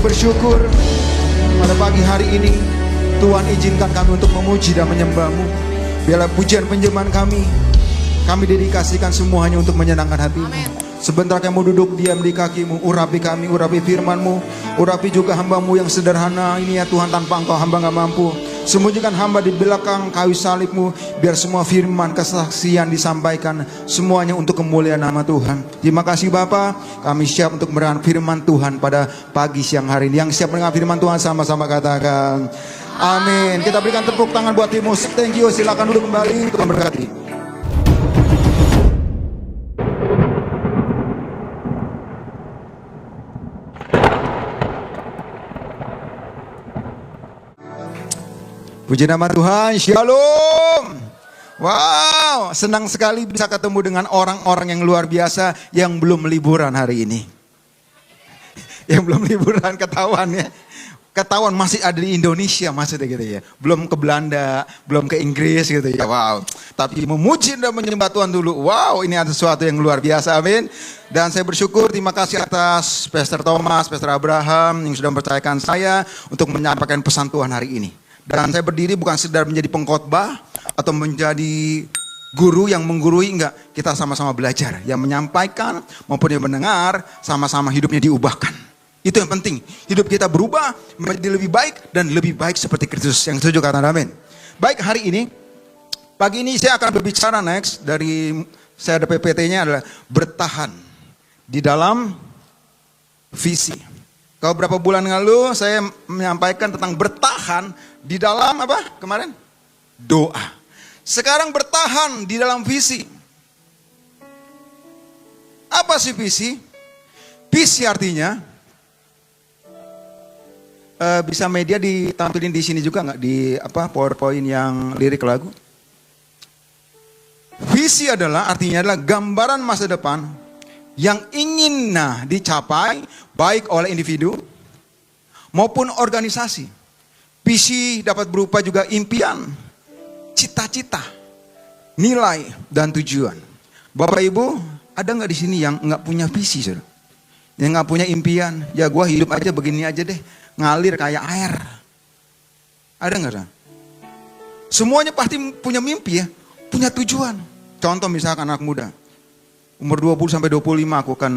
bersyukur pada pagi hari ini Tuhan izinkan kami untuk memuji dan menyembah-Mu. Biarlah pujian penyembahan kami dedikasikan semuanya untuk menyenangkan hati-Mu. Sebentar kami mau duduk diam di kaki-Mu, urapi kami, urapi firman-Mu, urapi juga hamba-Mu yang sederhana ini ya Tuhan, tanpa Engkau hamba gak mampu. Sembunyikan hamba di belakang kayu salib-Mu, biar semua firman kesaksian disampaikan semuanya untuk kemuliaan nama Tuhan. Terima kasih Bapa, kami siap untuk mendengar firman Tuhan pada pagi siang hari ini. Yang siap mendengar firman Tuhan sama-sama katakan amin. Kita berikan tepuk tangan buat tim musik. Thank you, silakan duduk kembali. Tuhan berkati. Puji nama Tuhan, Shalom. Wow, senang sekali bisa ketemu dengan orang-orang yang luar biasa yang belum liburan hari ini. Yang belum liburan ketahuan ya. Ketahuan masih ada di Indonesia maksudnya gitu ya. Belum ke Belanda, belum ke Inggris gitu ya. Wow, tapi memuji dan menyembah Tuhan dulu. Wow, ini ada sesuatu yang luar biasa, amin. Dan saya bersyukur, terima kasih atas Pastor Thomas, Pastor Abraham yang sudah mempercayakan saya untuk menyampaikan pesan Tuhan hari ini. Dan saya berdiri bukan sekedar menjadi pengkhotbah atau menjadi guru yang menggurui, enggak. Kita sama-sama belajar. Yang menyampaikan maupun yang mendengar, sama-sama hidupnya diubahkan. Itu yang penting. Hidup kita berubah menjadi lebih baik dan lebih baik seperti Kristus. Yang setuju kata amin. Baik, hari ini, pagi ini saya akan berbicara next dari saya ada PPT-nya adalah bertahan di dalam visi. Kalau beberapa bulan lalu saya menyampaikan tentang bertahan di dalam apa kemarin? Doa. Sekarang bertahan di dalam visi. Apa sih visi? Visi artinya, bisa media ditampilin di sini juga nggak di apa PowerPoint yang lirik lagu? Visi artinya adalah gambaran masa depan yang ingin dicapai baik oleh individu maupun organisasi. Visi dapat berupa juga impian, cita-cita, nilai, dan tujuan. Bapak Ibu, ada nggak di sini yang nggak punya visi, saudara? Yang nggak punya impian? Ya gua hidup aja begini aja deh, ngalir kayak air. Ada nggak, saudara? Semuanya pasti punya mimpi ya, punya tujuan. Contoh misalkan anak muda, umur 20 sampai 25 aku akan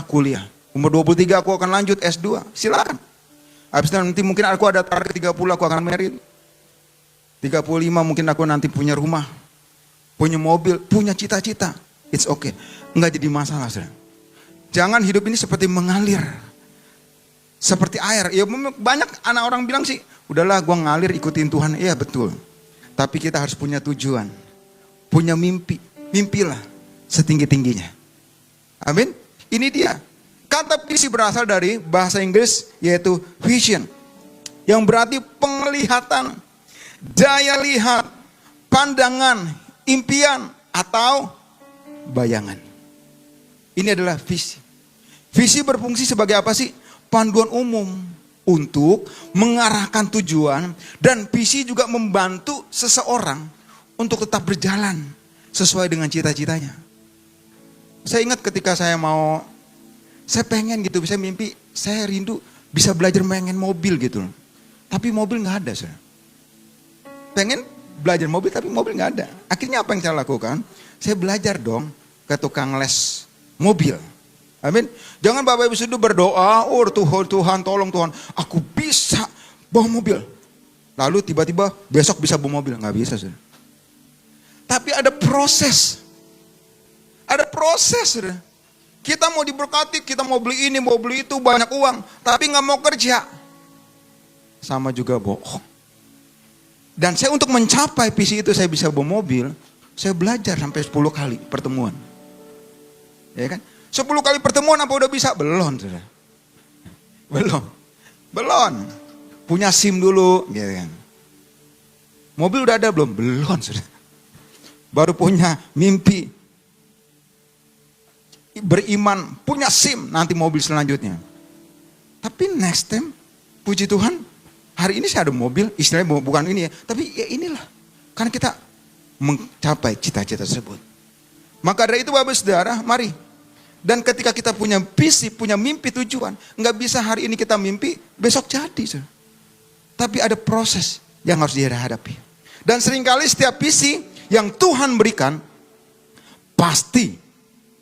kuliah. Umur 23 aku akan lanjut S2. Silakan. Habis itu nanti mungkin aku ada target 30 aku akan married. 35 mungkin aku nanti punya rumah, punya mobil, punya cita-cita. It's okay. Enggak jadi masalah, saudara. Jangan hidup ini seperti mengalir. Seperti air. Ya banyak anak orang bilang sih, udahlah gua ngalir ikutin Tuhan. Iya betul. Tapi kita harus punya tujuan. Punya mimpi. Mimpilah setinggi-tingginya. Amin. Ini dia. Kata visi berasal dari bahasa Inggris yaitu vision. Yang berarti penglihatan, daya lihat, pandangan, impian atau bayangan. Ini adalah visi. Visi berfungsi sebagai apa sih? Panduan umum untuk mengarahkan tujuan, dan visi juga membantu seseorang untuk tetap berjalan sesuai dengan cita-citanya. Saya ingat ketika saya pengen gitu, bisa mimpi, saya rindu bisa belajar main mobil gitu. Tapi mobil gak ada, saudara. Pengen belajar mobil tapi mobil gak ada. Akhirnya apa yang saya lakukan? Saya belajar dong ke tukang les mobil. Amin. Jangan Bapak Ibu sudah berdoa, oh Tuhan tolong Tuhan, aku bisa bawa mobil. Lalu tiba-tiba besok bisa bawa mobil. Gak bisa, saudara. Tapi ada proses. Ada proses, saudara. Kita mau diberkati, kita mau beli ini, mau beli itu, banyak uang. Tapi gak mau kerja. Sama juga bohong. Dan saya untuk mencapai visi itu, saya bisa bawa mobil. Saya belajar sampai 10 kali pertemuan. Ya kan? 10 kali pertemuan apa udah bisa? Belum, saudara. Belum. Punya SIM dulu. Gitu kan. Mobil udah ada belum? Belum, saudara. Baru punya mimpi. Beriman, punya SIM, nanti mobil selanjutnya. Tapi next time, puji Tuhan, hari ini saya ada mobil, istilahnya bukan ini ya, tapi ya inilah. Karena kita mencapai cita-cita tersebut. Maka dari itu Bapak Saudara, mari Dan ketika kita punya visi, punya mimpi, tujuan, nggak bisa hari ini kita mimpi, besok jadi. Saudara. Tapi ada proses yang harus dihadapi. Dan seringkali setiap visi yang Tuhan berikan, pasti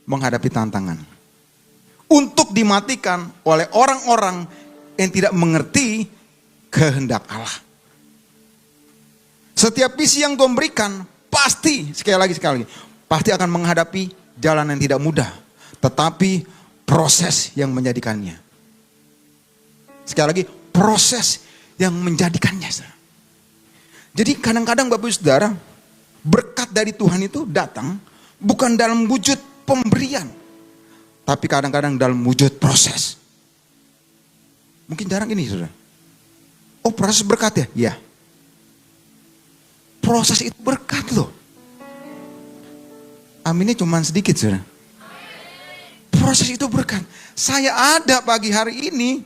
menghadapi tantangan. Untuk dimatikan oleh orang-orang yang tidak mengerti kehendak Allah. Setiap visi yang Tuhan berikan, pasti, sekali lagi, pasti akan menghadapi jalan yang tidak mudah. Tetapi proses yang menjadikannya. Sekali lagi, proses yang menjadikannya. Jadi kadang-kadang Bapak Ibu Saudara, berkat dari Tuhan itu datang bukan dalam wujud pemberian. Tapi kadang-kadang dalam wujud proses. Mungkin jarang ini saudara. Oh proses berkat ya? Iya. Proses itu berkat loh. Aminnya cuma sedikit saudara. Proses itu berkat. Saya ada pagi hari ini.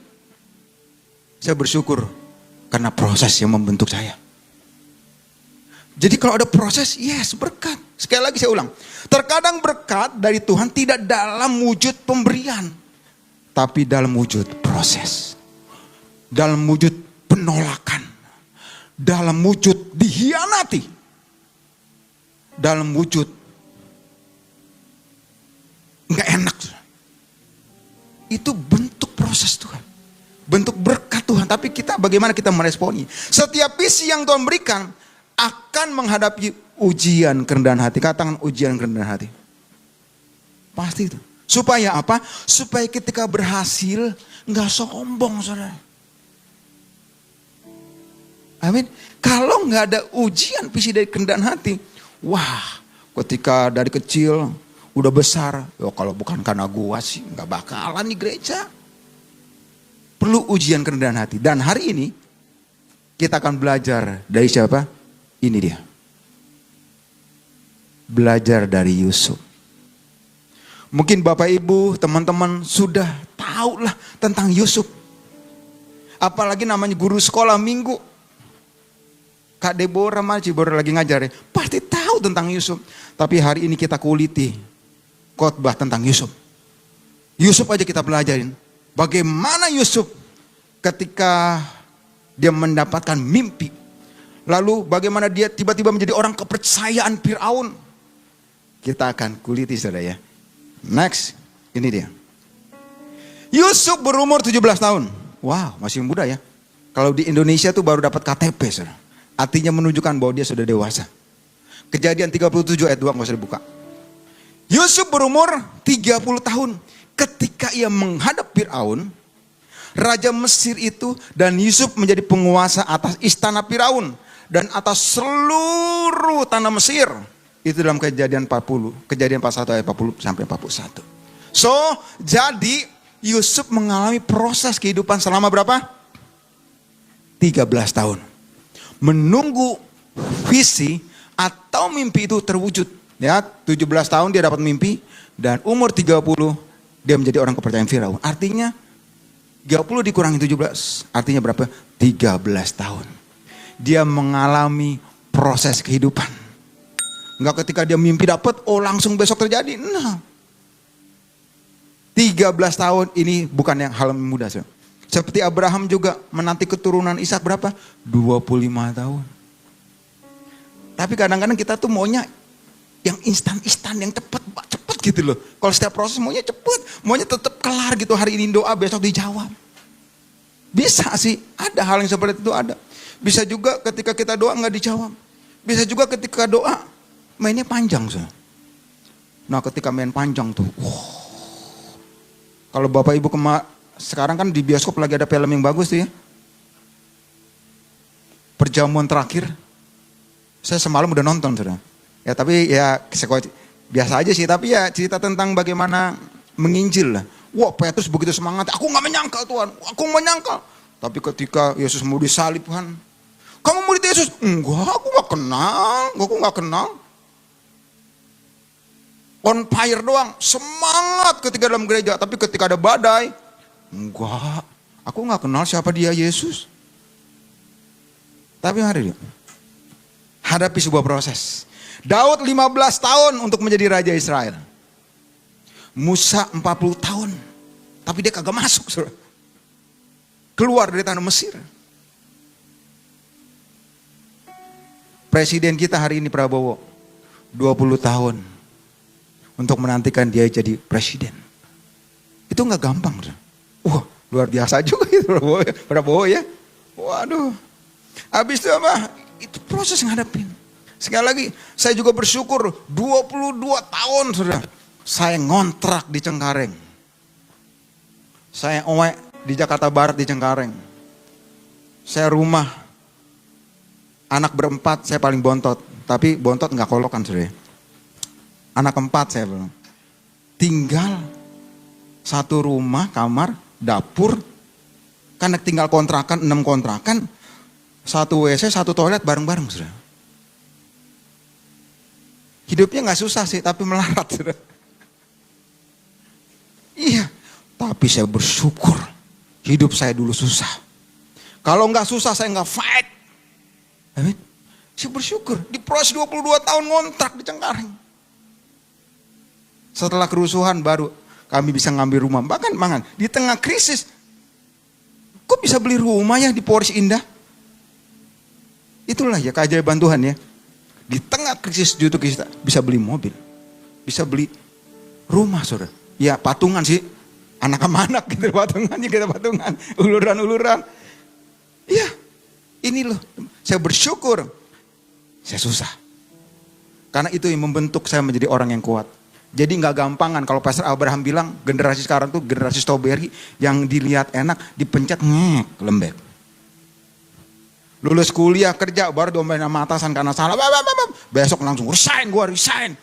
Saya bersyukur. Karena proses yang membentuk saya. Jadi kalau ada proses, yes berkat. Sekali lagi saya ulang. Terkadang berkat dari Tuhan tidak dalam wujud pemberian. Tapi dalam wujud proses. Dalam wujud penolakan. Dalam wujud dihianati. Dalam wujud nggak enak. Itu bentuk proses Tuhan. Bentuk berkat Tuhan. Tapi bagaimana kita meresponi. Setiap visi yang Tuhan berikan akan menghadapi ujian kerendahan hati. Katakan ujian kerendahan hati. Pasti itu. Supaya apa? Supaya ketika berhasil nggak sombong saudara. Amin. Kalau nggak ada ujian visi dari kerendahan hati. Wah ketika dari kecil udah besar. Kalau bukan karena gua sih nggak bakalan di gereja. Perlu ujian kerendahan hati. Dan hari ini kita akan belajar dari siapa? Ini dia. Belajar dari Yusuf. Mungkin Bapak Ibu, teman-teman sudah tahu lah tentang Yusuf. Apalagi namanya guru sekolah minggu. Kak Deborah lagi ngajar ya. Pasti tahu tentang Yusuf. Tapi hari ini kita kuliti khotbah tentang Yusuf. Yusuf aja kita pelajarin. Bagaimana Yusuf ketika dia mendapatkan mimpi. Lalu bagaimana dia tiba-tiba menjadi orang kepercayaan Firaun. Kita akan kuliti saudara ya. Next, ini dia. Yusuf berumur 17 tahun. Wow, masih muda ya. Kalau di Indonesia tuh baru dapat KTP saudara. Artinya menunjukkan bahwa dia sudah dewasa. Kejadian 37 ayat 2 nggak usah dibuka. Yusuf berumur 30 tahun. Ketika ia menghadap Firaun, Raja Mesir itu dan Yusuf menjadi penguasa atas istana Firaun. Dan atas seluruh tanah Mesir. Itu dalam kejadian 40. Kejadian 41 ayat 40 sampai 41. So, jadi Yusuf mengalami proses kehidupan selama berapa? 13 tahun. Menunggu visi atau mimpi itu terwujud. Ya, 17 tahun dia dapat mimpi. Dan umur 30 dia menjadi orang kepercayaan Firaun. Artinya 30 dikurangi 17. Artinya berapa? 13 tahun. Dia mengalami proses kehidupan. Enggak ketika dia mimpi dapat, oh langsung besok terjadi. Nah, 13 tahun ini bukan yang hal mudah. Seperti Abraham juga menanti keturunan Ishak berapa? 25 tahun. Tapi kadang-kadang kita tuh maunya yang instan-instan, yang cepet gitu loh. Kalau setiap proses maunya cepet, maunya tetap kelar gitu. Hari ini doa, besok dijawab. Bisa sih, ada hal yang seperti itu ada. Bisa juga ketika kita doa nggak dijawab. Bisa juga ketika doa mainnya panjang. Nah ketika main panjang tuh, kalau Bapak Ibu sekarang kan di bioskop lagi ada film yang bagus tuh ya. Perjamuan terakhir. Saya semalam udah nonton sudah. Ya tapi ya biasa aja sih. Tapi ya cerita tentang bagaimana menginjil lah. Wah Petrus begitu semangat. Aku gak menyangkal Tuhan. Aku menyangkal. Tapi ketika Yesus mau disalib Tuhan. Kamu murid Yesus? Enggak, aku gak kenal. Aku gak kenal. On fire doang. Semangat ketika dalam gereja. Tapi ketika ada badai. Enggak. Aku gak kenal siapa dia Yesus. Tapi mari hadapi sebuah proses. Daud 15 tahun untuk menjadi Raja Israel. Musa 40 tahun. Tapi dia kagak masuk. Saudara. Keluar dari tanah Mesir. Presiden kita hari ini Prabowo. 20 tahun. Untuk menantikan dia jadi presiden. Itu gak gampang. Saudara. Wah, luar biasa juga itu Prabowo ya. Waduh. Habis itu apa? Itu proses ngadepin. Sekali lagi, saya juga bersyukur 22 tahun sudah. Saya ngontrak di Cengkareng. Saya owek di Jakarta Barat di Cengkareng. Saya rumah. Anak berempat, saya paling bontot. Tapi bontot nggak kolokan sudah. Anak keempat saya belum. Tinggal satu rumah, kamar, dapur. Karena tinggal kontrakan, 6 kontrakan. Satu WC, satu toilet bareng-bareng sudah. Hidupnya gak susah sih, tapi melarat. Sudah. Iya, tapi saya bersyukur. Hidup saya dulu susah. Kalau gak susah, saya gak fight. Amin. Saya bersyukur. Di proses 22 tahun ngontrak di Cengkareng. Setelah kerusuhan baru kami bisa ngambil rumah. Bahkan di tengah krisis. Kok bisa beli rumah ya di Polres Indah? Itulah ya keajaiban Tuhan ya. Di tengah krisis jutu kita bisa beli mobil. Bisa beli rumah saudara. Ya patungan sih. Anak sama anak gitu patungannya kita patungan. Uluran-uluran. Iya. Ini loh. Saya bersyukur. Saya susah. Karena itu yang membentuk saya menjadi orang yang kuat. Jadi gak gampangan kalau Pastor Abraham bilang generasi sekarang tuh generasi strawberry yang dilihat enak dipencet lembek. Lulus kuliah kerja baru diomelin sama atasan karena salah. Besok langsung resign.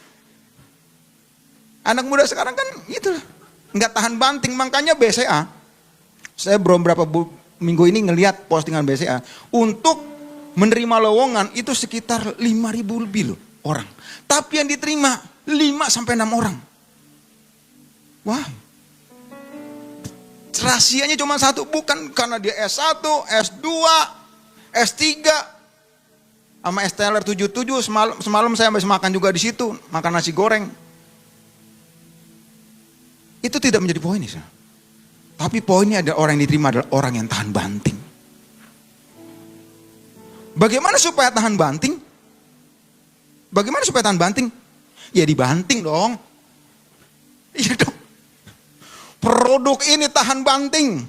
Anak muda sekarang kan gitu lah. Gak tahan banting makanya BCA. Saya belum berapa minggu ini ngelihat postingan BCA. Untuk menerima lowongan itu sekitar 5.000 lebih loh orang. Tapi yang diterima 5-6 orang. Wah. Rahasianya cuma satu. Bukan karena dia S1, S2, S3. Sama STLR 77. Semalam saya habis makan juga di situ. Makan nasi goreng. Itu tidak menjadi poin. Tapi poinnya ada orang yang diterima adalah orang yang tahan banting. Bagaimana supaya tahan banting? Bagaimana supaya tahan banting? Ya dibanting dong. Iya dong. Produk ini tahan banting.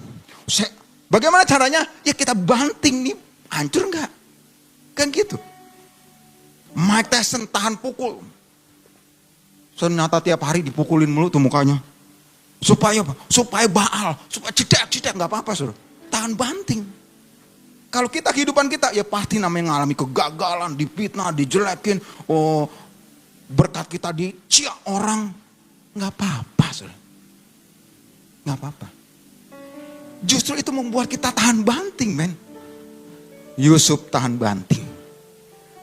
Bagaimana caranya? Ya kita banting nih. Hancur enggak? Kan gitu. Mike Tyson tahan pukul. Ternyata tiap hari dipukulin mulu tuh mukanya. Supaya apa? Supaya baal. Supaya cedak enggak apa-apa suruh. Tahan banting. Kalau kita kehidupan kita ya pasti namanya ngalami kegagalan, difitnah, dijelekin. Oh, berkat kita diciak orang, nggak apa-apa, nggak apa-apa. Justru itu membuat kita tahan banting, men. Yusuf tahan banting.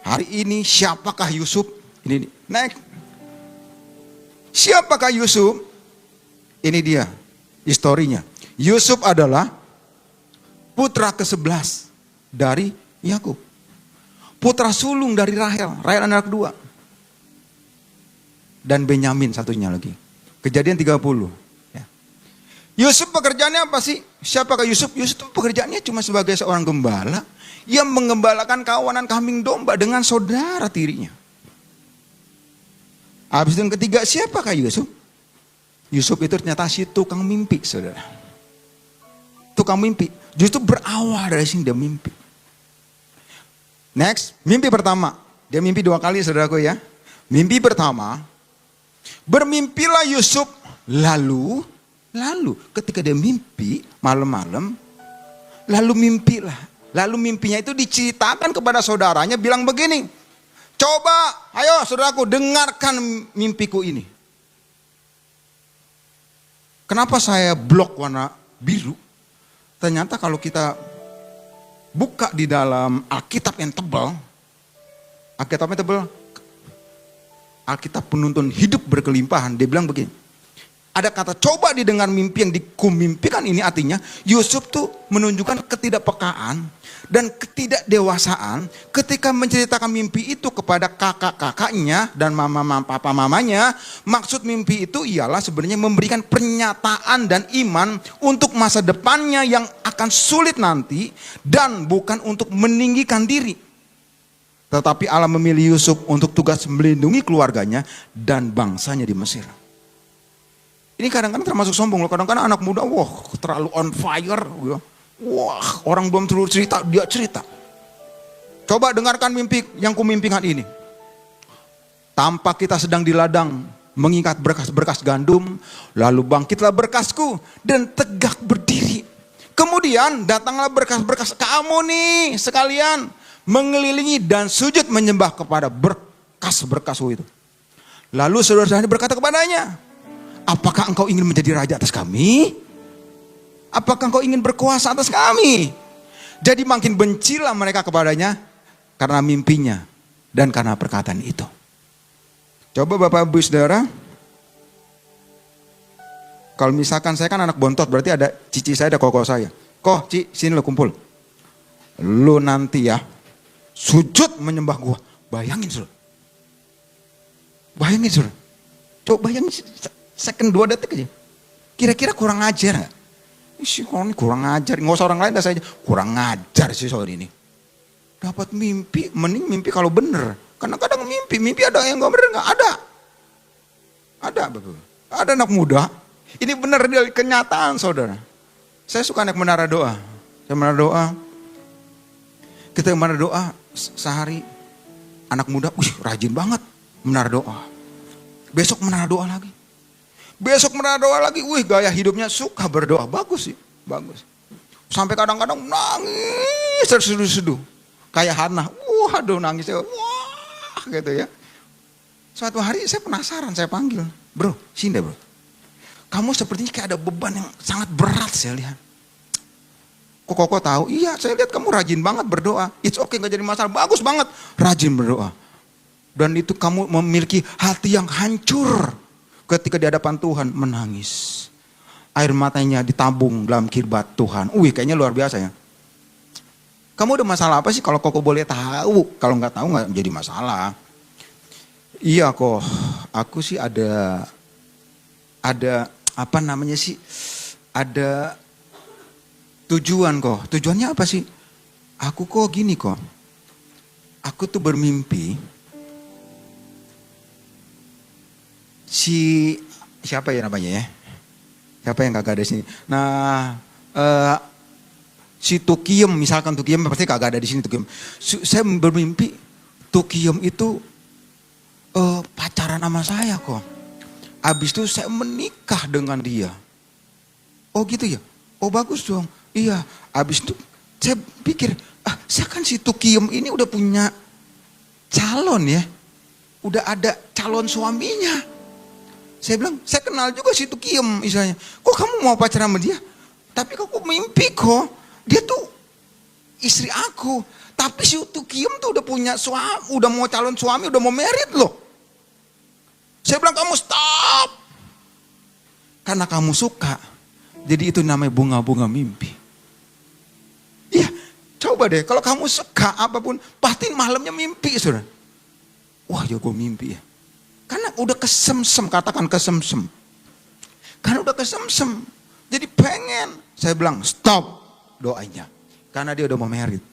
Hari ini siapakah Yusuf? Ini naik. Siapakah Yusuf? Ini dia historinya. Yusuf adalah putra ke-11 dari Yakub. Putra sulung dari Rahel. Rahel anak kedua. Dan Benyamin satunya lagi. Kejadian 30. Ya. Yusuf pekerjaannya apa sih? Siapakah Yusuf? Yusuf itu pekerjaannya cuma sebagai seorang gembala. Yang menggembalakan kawanan kambing domba dengan saudara tirinya. Habis itu yang ketiga, siapakah Yusuf? Yusuf itu ternyata si tukang mimpi, saudara. Tukang mimpi. Justru berawal dari sini dia mimpi. Next, mimpi pertama. Dia mimpi 2 kali, saudaraku ya. Mimpi pertama. Bermimpilah Yusuf lalu ketika dia mimpi malam-malam lalu mimpinya itu diceritakan kepada saudaranya bilang begini, coba ayo saudaraku dengarkan mimpiku ini. Kenapa saya blok warna biru? Ternyata kalau kita buka di dalam Alkitab yang tebal, Alkitab penuntun hidup berkelimpahan, dia bilang begini, Ada kata coba didengar mimpi yang dikumimpikan ini, artinya Yusuf tuh menunjukkan ketidakpekaan dan ketidakdewasaan ketika menceritakan mimpi itu kepada kakak-kakaknya dan papa mamanya. Maksud mimpi itu ialah sebenarnya memberikan pernyataan dan iman untuk masa depannya yang akan sulit nanti, dan bukan untuk meninggikan diri. Tetapi Allah memilih Yusuf untuk tugas melindungi keluarganya dan bangsanya di Mesir. Ini kadang-kadang termasuk sombong loh. Kadang-kadang anak muda, wah terlalu on fire. Wah, orang belum terlalu cerita, dia cerita. Coba dengarkan mimpi yang kumimpikan ini. Tampak kita sedang di ladang mengikat berkas-berkas gandum, lalu bangkitlah berkasku dan tegak berdiri. Kemudian datanglah berkas-berkas kamu nih sekalian, mengelilingi dan sujud menyembah kepada berkas-berkasku itu. Lalu saudara-saudaranya berkata kepadanya, apakah engkau ingin menjadi raja atas kami? Apakah engkau ingin berkuasa atas kami? Jadi makin bencilah mereka kepadanya karena mimpinya dan karena perkataan itu. Coba Bapak Ibu Saudara, kalau misalkan saya kan anak bontot, berarti ada cici saya, ada koko saya. Kok, Ci, sini lo kumpul. Lo nanti ya sujud menyembah gua. Bayangin suruh. Bayangin suruh. Coba bayangin second 2 detik aja. Kira-kira kurang ajar gak? Si orang ini kurang ajar. Nggak usah orang lain dah saja. Kurang ajar sih soal ini. Dapat mimpi, mending mimpi kalau bener. Karena kadang mimpi ada yang gak bener gak? Ada. Ada betul. Ada anak muda. Ini benar dari kenyataan saudara. Saya suka naik menara doa. Saya menara doa. Kita menara doa sehari. Anak muda, rajin banget menara doa. Besok menara doa lagi. Besok menara doa lagi, gaya hidupnya suka berdoa, bagus sih, bagus. Sampai kadang-kadang nangis terseduh-seduh, kayak Hana, waduh nangisnya, wah gitu ya. Suatu hari saya penasaran, saya panggil, bro, sini deh bro. Kamu sepertinya kayak ada beban yang sangat berat saya lihat. Kok tahu? Iya, saya lihat kamu rajin banget berdoa. It's okay, gak jadi masalah, bagus banget, rajin berdoa. Dan itu kamu memiliki hati yang hancur. Ketika di hadapan Tuhan menangis. Air matanya ditabung dalam kirbat Tuhan. Kayaknya luar biasa ya. Kamu ada masalah apa sih kalau koko boleh tahu? Kalau nggak tahu nggak jadi masalah. Iya kok, aku sih ada apa namanya sih? Ada tujuan kok. Tujuannya apa sih? Aku kok gini kok. Aku tuh bermimpi. Siapa ya namanya ya? Siapa yang kagak ada di sini? Nah, si Tukiem, misalkan Tukiem pasti kagak ada di sini Tukiem. Saya bermimpi Tukiem itu pacaran sama saya kok. Abis itu saya menikah dengan dia. Oh gitu ya? Oh bagus dong. Iya. Abis itu saya pikir, saya kan si Tukiem ini udah punya calon ya. Udah ada calon suaminya. Saya bilang, saya kenal juga si Tukiem misalnya. Kok kamu mau pacaran sama dia? Tapi kok mimpi kok. Dia tuh istri aku. Tapi si Tukiem tuh udah punya suami, udah mau calon suami, udah mau merit loh. Saya bilang, kamu stop. Karena kamu suka. Jadi itu namanya bunga-bunga mimpi. Iya, coba deh. Kalau kamu suka apapun, pasti malamnya mimpi saudara. Wah ya gue mimpi ya. Karena udah kesemsem, katakan kesemsem. Karena udah kesemsem. Jadi pengen. Saya bilang stop doanya. Karena dia udah mau merit.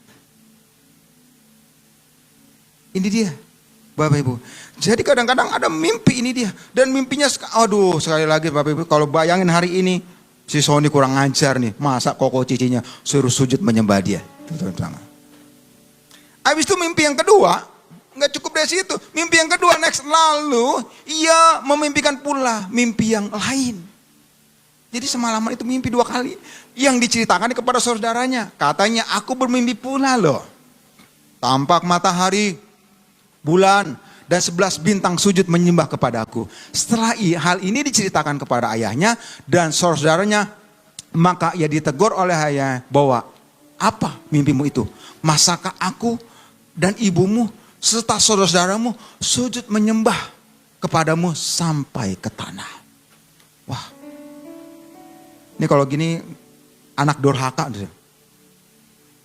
Ini dia. Bapak Ibu. Jadi kadang-kadang ada mimpi ini dia. Dan mimpinya, aduh sekali lagi Bapak Ibu. Kalau bayangin hari ini. Si Sony kurang ajar nih. Masa koko cicinya suruh sujud menyembah dia. Habis itu mimpi yang kedua. Nggak cukup dari situ. Mimpi yang kedua next. Lalu ia memimpikan pula mimpi yang lain. Jadi semalaman itu mimpi 2 kali. Yang diceritakan kepada saudaranya. Katanya aku bermimpi pula loh. Tampak matahari, bulan, dan 11 bintang sujud menyembah kepadaku. Setelah hal ini diceritakan kepada ayahnya dan saudaranya. Maka ia ditegur oleh ayahnya bahwa apa mimpimu itu? Masakah aku dan ibumu serta saudara-saudaramu sujud menyembah kepadamu sampai ke tanah. Wah, Ini kalau gini anak durhaka.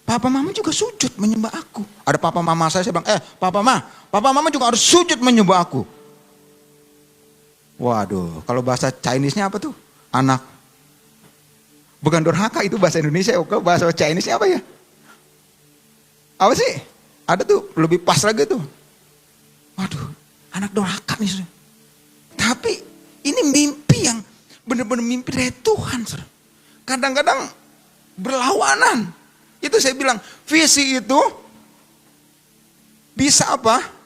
Papa mama juga sujud menyembah aku. Ada papa mama saya bilang, papa mama juga harus sujud menyembah aku. Waduh, kalau bahasa Chinese-nya apa tuh? Anak. Bukan durhaka, itu bahasa Indonesia. Bahasa Chinese-nya apa ya? Apa sih? Ada tuh, lebih pas lagi tuh. Waduh, anak durhaka nih. Saudara. Tapi ini mimpi yang benar-benar mimpi dari Tuhan. Saudara. Kadang-kadang berlawanan. Itu saya bilang, visi itu bisa apa?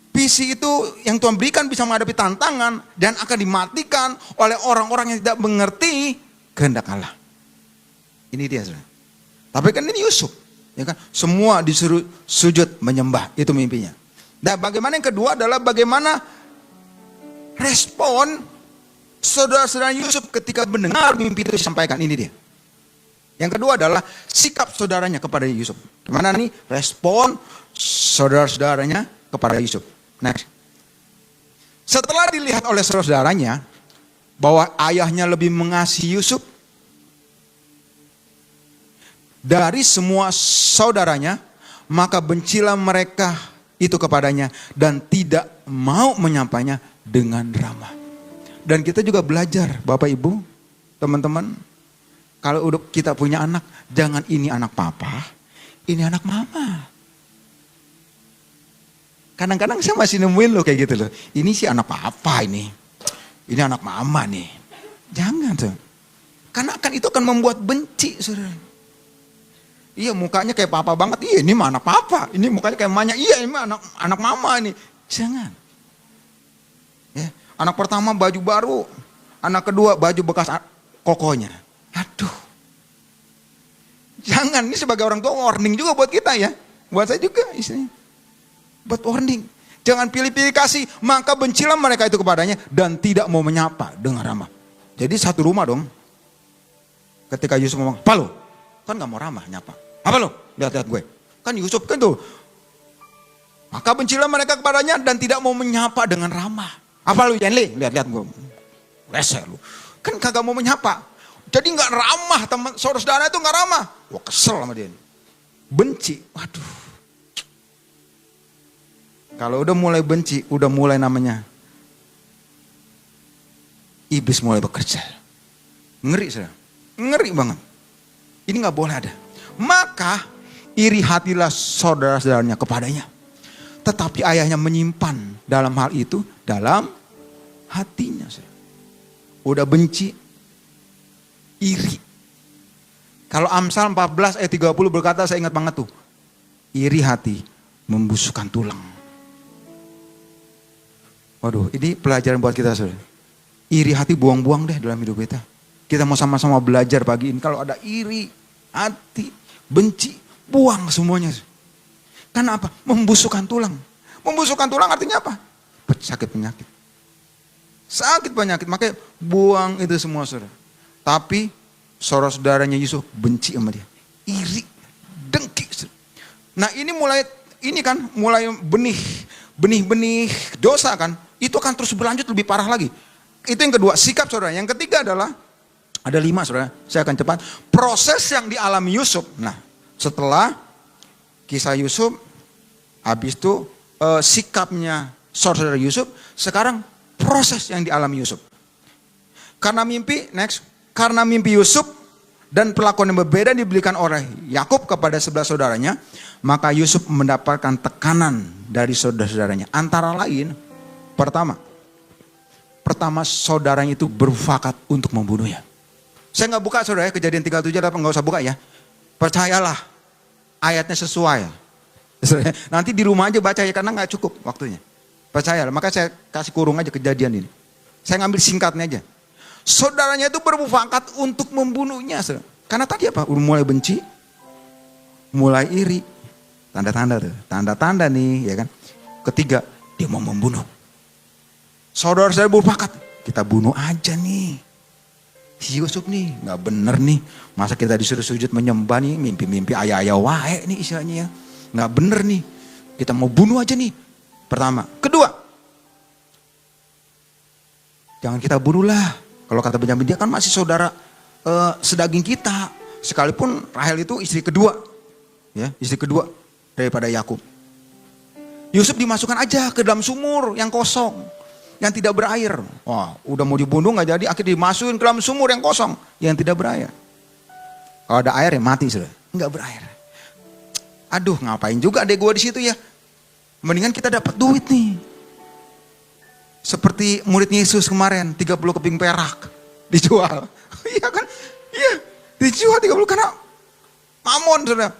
Visi itu yang Tuhan berikan bisa menghadapi tantangan dan akan dimatikan oleh orang-orang yang tidak mengerti kehendak Allah. Ini dia, saudara. Tapi kan ini Yusuf, ya kan? Semua disuruh sujud menyembah, itu mimpinya. Dan bagaimana yang kedua adalah bagaimana respon saudara-saudara Yusuf ketika mendengar mimpi itu disampaikan. Ini dia. Yang kedua adalah sikap saudaranya kepada Yusuf. Gimana nih respon saudara-saudaranya kepada Yusuf. Next. Setelah dilihat oleh saudara-saudaranya bahwa ayahnya lebih mengasihi Yusuf dari semua saudaranya, maka bencilah mereka itu kepadanya dan tidak mau menyapanya dengan ramah. Dan kita juga belajar, Bapak Ibu, teman-teman, kalau udah kita punya anak, jangan ini anak papa, ini anak mama. Kadang-kadang saya masih nemuin loh kayak gitu loh. Ini sih anak papa ini anak mama nih. Jangan tuh. Karena itu akan membuat benci, saudara. Iya mukanya kayak papa banget, iya ini mah anak papa. Ini mukanya kayak mamanya, iya ini mah anak mama ini. Jangan. Ya, anak pertama baju baru, anak kedua baju bekas kokonya. Aduh. Jangan, ini sebagai orang tua warning juga buat kita ya. Buat saya juga istilahnya. Buat warning. Jangan pilih-pilih kasih, maka bencilah mereka itu kepadanya dan tidak mau menyapa dengan ramah. Jadi satu rumah dong. Ketika Yusuf ngomong, apa lo? Kan gak mau ramah nyapa. Apa lo? Lihat-lihat gue. Kan Yusuf kan tuh. Maka bencilah mereka kepadanya dan tidak mau menyapa dengan ramah. Apa lu Yenli? Lihat-lihat gue. Rese lu. Kan kagak mau menyapa. Jadi gak ramah, teman saudara-saudara itu gak ramah. Wah kesel sama dia. Benci. Waduh. Kalau udah mulai benci, udah mulai namanya iblis mulai bekerja. Ngeri saudara. Ngeri banget. Ini gak boleh ada. Maka iri hatilah saudara-saudaranya kepadanya. Tetapi ayahnya menyimpan dalam hal itu dalam hatinya. Saudara. Udah benci, iri. Kalau Amsal 14 ayat 30 berkata, saya ingat banget tuh. Iri hati membusukkan tulang. Waduh, ini pelajaran buat kita, saudara. Iri hati buang-buang deh dalam hidup kita. Kita mau sama-sama belajar pagi ini. Kalau ada iri hati, benci, buang semuanya. Karena apa? Membusukkan tulang. Membusukkan tulang artinya apa? Sakit penyakit. Sakit penyakit, makanya buang itu semua, saudara. Tapi saudara-saudaranya Yusuf benci sama dia. Iri, dengki. Nah ini mulai benih-benih dosa kan. Itu akan terus berlanjut lebih parah lagi. Itu yang kedua, sikap saudara. Yang ketiga adalah, ada 5 saudara, saya akan cepat. Proses yang dialami Yusuf. Nah setelah kisah Yusuf, habis itu sikapnya saudara Yusuf, sekarang proses yang dialami Yusuf. Karena mimpi Yusuf dan perlakuan yang berbeda diberikan oleh Yakub kepada 11 saudaranya, maka Yusuf mendapatkan tekanan dari saudara-saudaranya. Antara lain, pertama saudaranya itu berfakat untuk membunuhnya. Saya nggak buka saudara, Kejadian 37 nggak usah buka ya. Percayalah, ayatnya sesuai. Nanti di rumah aja baca ya, karena nggak cukup waktunya. Percayalah, maka saya kasih kurung aja Kejadian ini. Saya ngambil singkatnya aja. Saudaranya itu berfakat untuk membunuhnya. Karena tadi apa? Udah mulai benci, mulai iri. Tanda-tanda nih, ya kan. Ketiga, dia mau membunuh. Saudara saya berfakat, kita bunuh aja nih. Si Yusuf nih, nggak bener nih. Masa kita disuruh sujud menyembah nih, mimpi-mimpi ayah-ayah wae nih istilahnya ya. Nggak bener nih, kita mau bunuh aja nih. Pertama. Kedua, jangan kita bunuh lah. Kalau kata Benyamin, dia kan masih saudara sedaging kita. Sekalipun Rahel itu istri kedua, ya, istri kedua daripada Yakub. Yusuf dimasukkan aja ke dalam sumur yang kosong, yang tidak berair. Wah, udah mau dibunuh nggak jadi, akhirnya dimasukin ke dalam sumur yang kosong, yang tidak berair. Kalau ada air ya mati sudah, nggak berair. Aduh, ngapain juga deh gue di situ ya? Mendingan kita dapat duit nih. Seperti murid Yesus kemarin, 30 keping perak dijual. Iya kan? Iya, dijual 30 karena mamon saudara.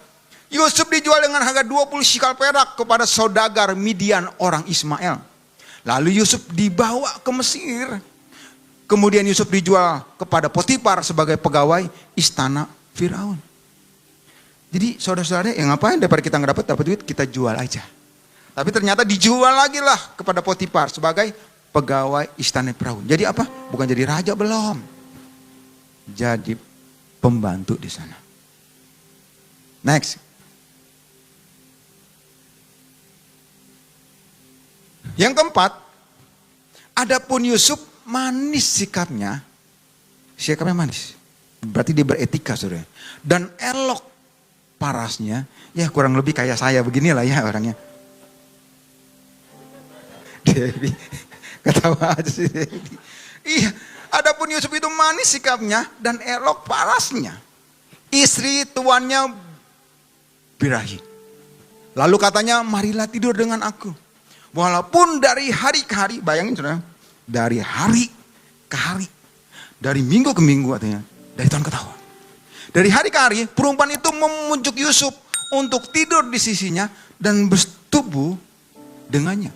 Yusuf dijual dengan harga 20 shikal perak kepada saudagar Midian orang Ismail. Lalu Yusuf dibawa ke Mesir. Kemudian Yusuf dijual kepada Potifar sebagai pegawai istana Firaun. Jadi saudara-saudara, yang ngapain daripada kita nggak dapat duit, kita jual aja. Tapi ternyata dijual lagi lah kepada Potifar sebagai pegawai istana Firaun. Jadi apa? Bukan jadi raja, belum. Jadi pembantu di sana. Next. Yang keempat, adapun Yusuf manis sikapnya. Sikapnya manis. Berarti dia beretika, saudara. Dan elok parasnya, ya kurang lebih kayak saya beginilah ya orangnya. Dewi, ketawa aja sih Dewi. Iya, adapun Yusuf itu manis sikapnya dan elok parasnya. Istri tuannya birahi. Lalu katanya, marilah tidur dengan aku. Walaupun dari hari ke hari, bayangin saudara, dari hari ke hari, dari minggu ke minggu artinya, dari tahun ke tahun. Dari hari ke hari, perempuan itu memujuk Yusuf untuk tidur di sisinya dan bersetubuh dengannya.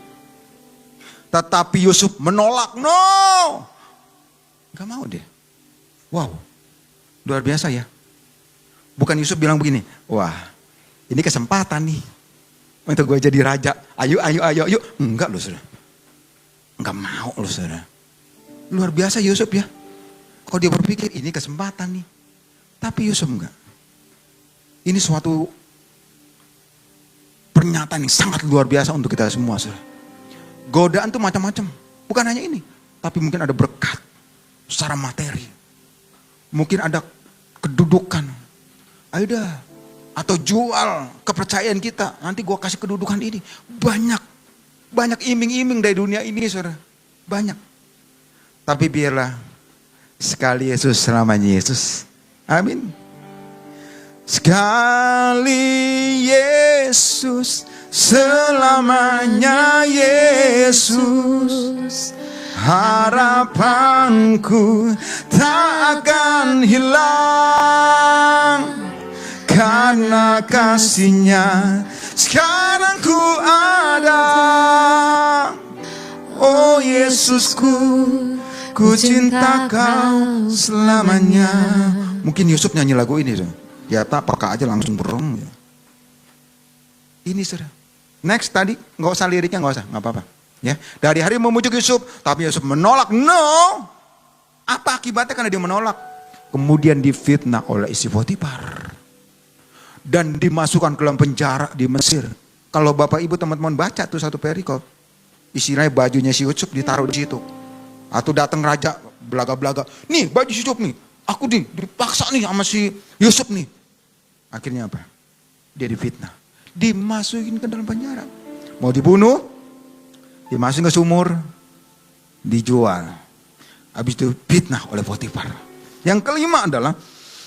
Tetapi Yusuf menolak, no, gak mau dia. Wow, luar biasa ya. Bukan Yusuf bilang begini, wah ini kesempatan nih untuk gue jadi raja. Ayo. Enggak loh saudara. Enggak mau loh saudara. Luar biasa Yusuf ya. Kalau dia berpikir ini kesempatan nih. Tapi Yusuf enggak. Ini suatu pernyataan yang sangat luar biasa untuk kita semua saudara. Godaan tuh macam-macam. Bukan hanya ini. Tapi mungkin ada berkat secara materi. Mungkin ada kedudukan. Ayo dah. Atau jual kepercayaan kita. Nanti gue kasih kedudukan ini. Banyak iming-iming dari dunia ini saudara. Banyak. Tapi biarlah sekali Yesus selamanya Yesus. Amin. Sekali Yesus selamanya Yesus. Harapanku tak akan hilang. Karena kasih-Nya sekarang ku ada. Oh Yesusku, ku cinta Kau selamanya. Mungkin Yusuf nyanyi lagu ini. Ya tak pakai aja langsung berong. Ini sudah. Next tadi, nggak usah liriknya, nggak usah, nggak apa-apa. Ya, dari hari memujuk Yusuf, tapi Yusuf menolak. No, apa akibatnya karena dia menolak? Kemudian difitnah oleh istri Potifar. Dan dimasukkan ke dalam penjara di Mesir. Kalau bapak ibu teman-teman baca tuh satu perikop, istilahnya bajunya si Yusuf ditaruh di situ. Atau datang raja belaga-belaga, nih baju si Yusuf nih, aku nih dipaksa nih sama si Yusuf nih. Akhirnya apa? Dia difitnah, dimasukin ke dalam penjara. Mau dibunuh, dimasukin ke sumur, dijual. Habis itu fitnah oleh Potifar. Yang kelima adalah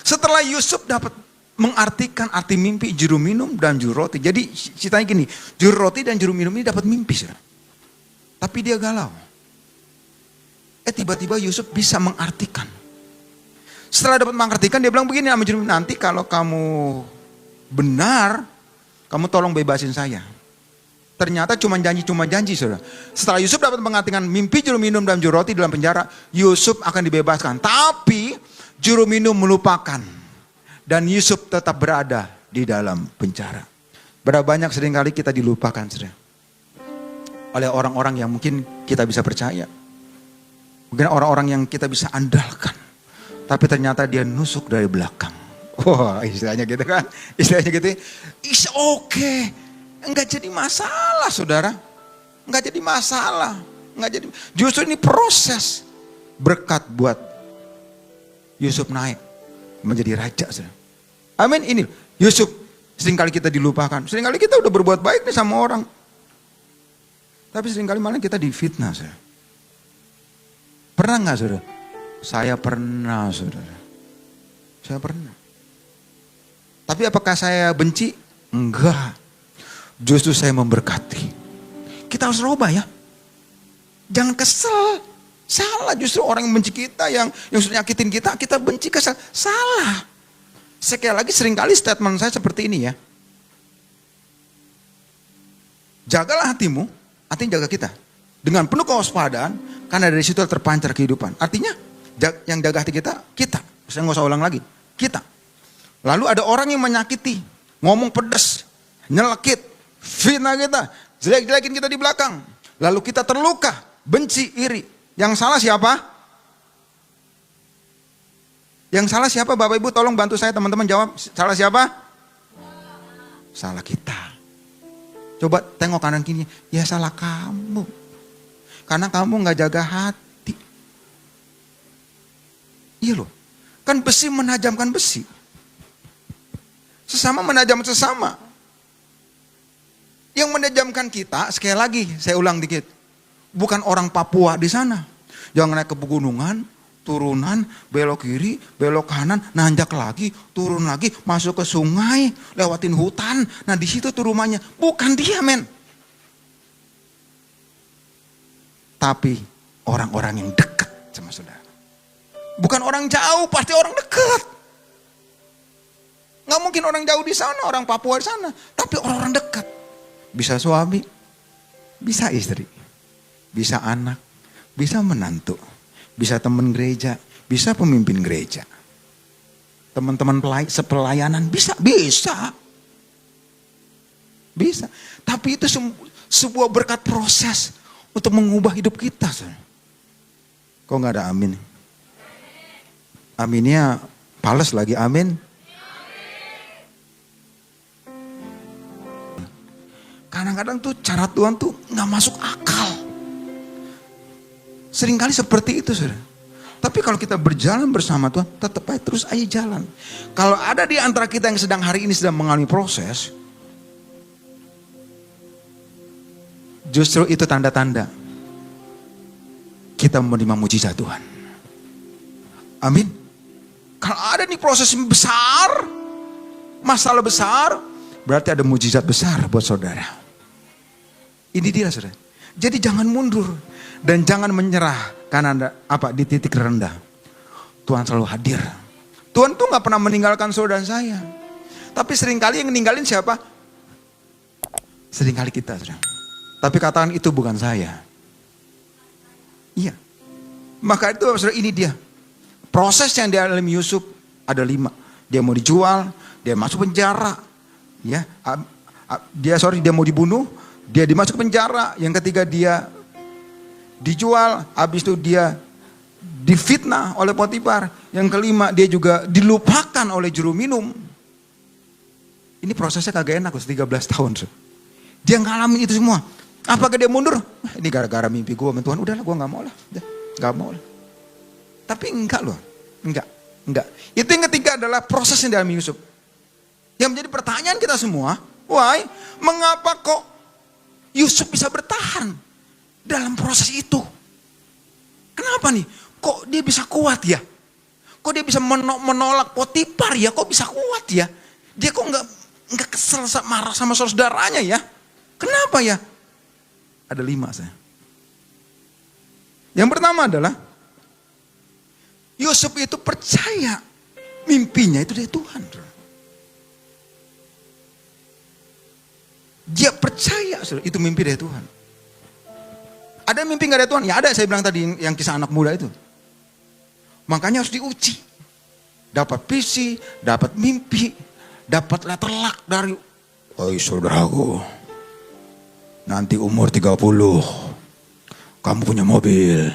setelah Yusuf dapat mengartikan arti mimpi juru minum dan juru roti. Jadi ceritanya gini, juru roti dan juru minum ini dapat mimpi. Tapi dia galau. Tiba-tiba Yusuf bisa mengartikan. Setelah dapat mengartikan dia bilang begini sama juru minum, nanti kalau kamu benar, kamu tolong bebasin saya. Ternyata cuma janji saudara. Setelah Yusuf dapat mengartikan mimpi juru minum dan juru roti dalam penjara, Yusuf akan dibebaskan. Tapi juru minum melupakan. Dan Yusuf tetap berada di dalam penjara. Berapa banyak seringkali kita dilupakan saudara. Oleh orang-orang yang mungkin kita bisa percaya. Mungkin orang-orang yang kita bisa andalkan. Tapi ternyata dia nusuk dari belakang. Wah, istilahnya gitu kan. Istilahnya gitu. It's okay. Enggak jadi masalah saudara. Enggak jadi masalah. Enggak jadi. Justru ini proses berkat buat Yusuf naik menjadi raja. Saudara. Amin. Ini Yusuf, seringkali kita dilupakan. Seringkali kita udah berbuat baik nih sama orang. Tapi seringkali malah kita difitnah. Saudara. Pernah nggak saudara? Saya pernah saudara. Saya pernah. Tapi apakah saya benci? Enggak. Justru saya memberkati. Kita harus rubah ya. Jangan kesel. Salah justru orang yang benci kita, yang sudah nyakitin kita, kita benci kesel. Salah. Sekali lagi seringkali statement saya seperti ini ya. Jagalah hatimu, artinya jaga kita. Dengan penuh kewaspadaan, karena dari situ terpancar kehidupan. Artinya yang jaga hati kita, kita. Saya nggak usah ulang lagi, kita. Lalu ada orang yang menyakiti, ngomong pedas, nyelekit, fitnah kita, jelek-jelekin kita di belakang. Lalu kita terluka, benci, iri. Yang salah siapa? Yang salah siapa Bapak Ibu? Tolong bantu saya teman-teman jawab. Salah siapa? Salah kita. Coba tengok kanan kiri. Ya salah kamu. Karena kamu gak jaga hati. Iya loh. Kan besi menajamkan besi. Sesama menajam sesama. Yang menajamkan kita, sekali lagi saya ulang dikit. Bukan orang Papua di sana. Jangan naik ke pegunungan, turunan, belok kiri, belok kanan, nanjak lagi, turun lagi, masuk ke sungai, lewatin hutan. Nah di situ tuh rumahnya. Bukan dia men. Tapi orang-orang yang dekat sama saudara. Bukan orang jauh, pasti orang dekat. Nggak mungkin orang jauh di sana, orang Papua di sana. Tapi orang-orang dekat. Bisa suami, bisa istri. Bisa anak, bisa menantu, bisa teman gereja, bisa pemimpin gereja. Teman-teman sepelayanan bisa. Bisa. Tapi itu sebuah berkat proses untuk mengubah hidup kita. Kok gak ada amin? Aminnya pales lagi, amin. Kadang-kadang tuh cara Tuhan tuh gak masuk akal. Seringkali seperti itu saudara. Tapi kalau kita berjalan bersama Tuhan, tetap aja terus aja jalan. Kalau ada di antara kita yang sedang hari ini sedang mengalami proses, justru itu tanda-tanda kita menerima mujizat Tuhan. Amin. Kalau ada nih proses besar, masalah besar, berarti ada mujizat besar buat saudara. Ini dia saudara. Jadi jangan mundur. Dan jangan menyerah karena di titik rendah. Tuhan selalu hadir. Tuhan tuh gak pernah meninggalkan saudara saya. Tapi seringkali yang ninggalin siapa? Seringkali kita. Saudara. Tapi katakan itu bukan saya. Iya. Maka itu saudara ini dia. Proses yang dialami Yusuf ada 5. Dia mau dijual, dia masuk penjara. Ya, dia mau dibunuh, dia dimasuk penjara. Yang ketiga dia dijual, habis itu dia difitnah oleh Potifar. Yang kelima dia juga dilupakan oleh juru minum. Ini prosesnya kagak enak 13 tahun. Dia ngalamin itu semua. Apakah dia mundur? Ini gara-gara mimpi gue sama Tuhan. Udahlah gue gak mau lah. Gak mau lah. Tapi enggak loh. Enggak. Itu yang ketiga adalah proses yang dialami Yusuf. Yang menjadi pertanyaan kita semua. Why? Mengapa kok Yusuf bisa bertahan dalam proses itu? Kenapa nih? Kok dia bisa kuat ya? Kok dia bisa menolak Potifar ya? Kok bisa kuat ya? Dia kok nggak kesel marah sama saudaranya ya? Kenapa ya? Ada 5 saya. Yang pertama adalah Yusuf itu percaya mimpinya itu dari Tuhan. Dia percaya itu mimpi dari Tuhan. Ada mimpi gak dari Tuhan? Ya ada, saya bilang tadi yang kisah anak muda itu. Makanya harus diuji. Dapat visi, dapat mimpi, dapat letter luck dari, oi saudaraku, nanti umur 30, kamu punya mobil.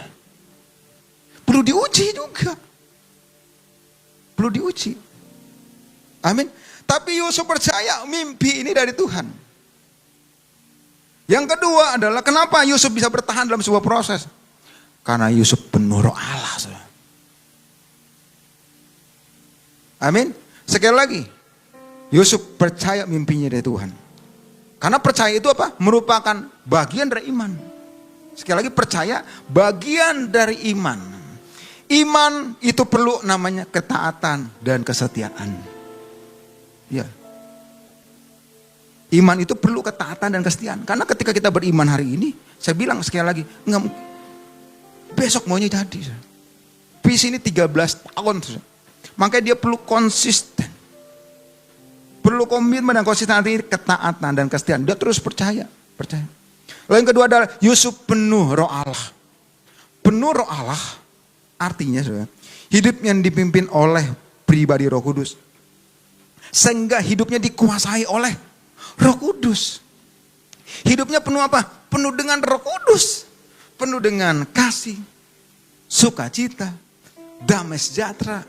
Perlu diuji juga. Perlu diuji. Amin. Tapi Yusuf percaya mimpi ini dari Tuhan. Yang kedua adalah kenapa Yusuf bisa bertahan dalam sebuah proses? Karena Yusuf penuh roh Allah. Amin. Sekali lagi, Yusuf percaya mimpinya dari Tuhan. Karena percaya itu apa? Merupakan bagian dari iman. Sekali lagi, percaya bagian dari iman. Iman itu perlu namanya ketaatan dan kesetiaan. Ya. Iman itu perlu ketaatan dan kesetiaan. Karena ketika kita beriman hari ini, saya bilang sekali lagi, besok maunya jadi. Visi ini 13 tahun. Makanya dia perlu konsisten. Perlu komitmen dan konsisten, artinya ketaatan dan kesetiaan. Dia terus percaya. Lalu yang kedua adalah Yusuf penuh roh Allah. Penuh roh Allah artinya hidup yang dipimpin oleh pribadi Roh Kudus. Sehingga hidupnya dikuasai oleh Roh Kudus. Hidupnya penuh apa? Penuh dengan Roh Kudus. Penuh dengan kasih, sukacita, damai sejahtera,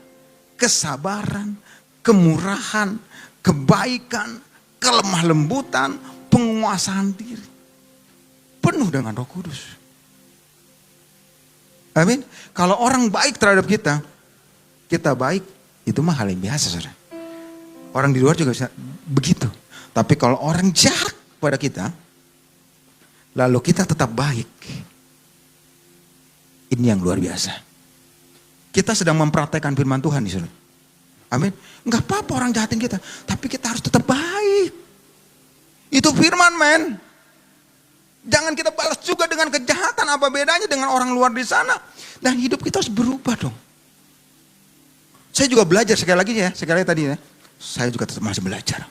kesabaran, kemurahan, kebaikan, kelemah lembutan, penguasaan diri. Penuh dengan Roh Kudus. Amin. Kalau orang baik terhadap kita, kita baik, itu mah hal yang biasa, saudara. Orang di luar juga bisa begitu. Tapi kalau orang jahat pada kita, lalu kita tetap baik, ini yang luar biasa. Kita sedang mempraktekkan firman Tuhan, saudara. Amin. Enggak apa-apa orang jahatin kita, tapi kita harus tetap baik. Itu firman, men. Jangan kita balas juga dengan kejahatan. Apa bedanya dengan orang luar di sana? Dan hidup kita harus berubah dong. Saya juga belajar sekali lagi ya. Sekali lagi tadi ya. Saya juga tetap masih belajar.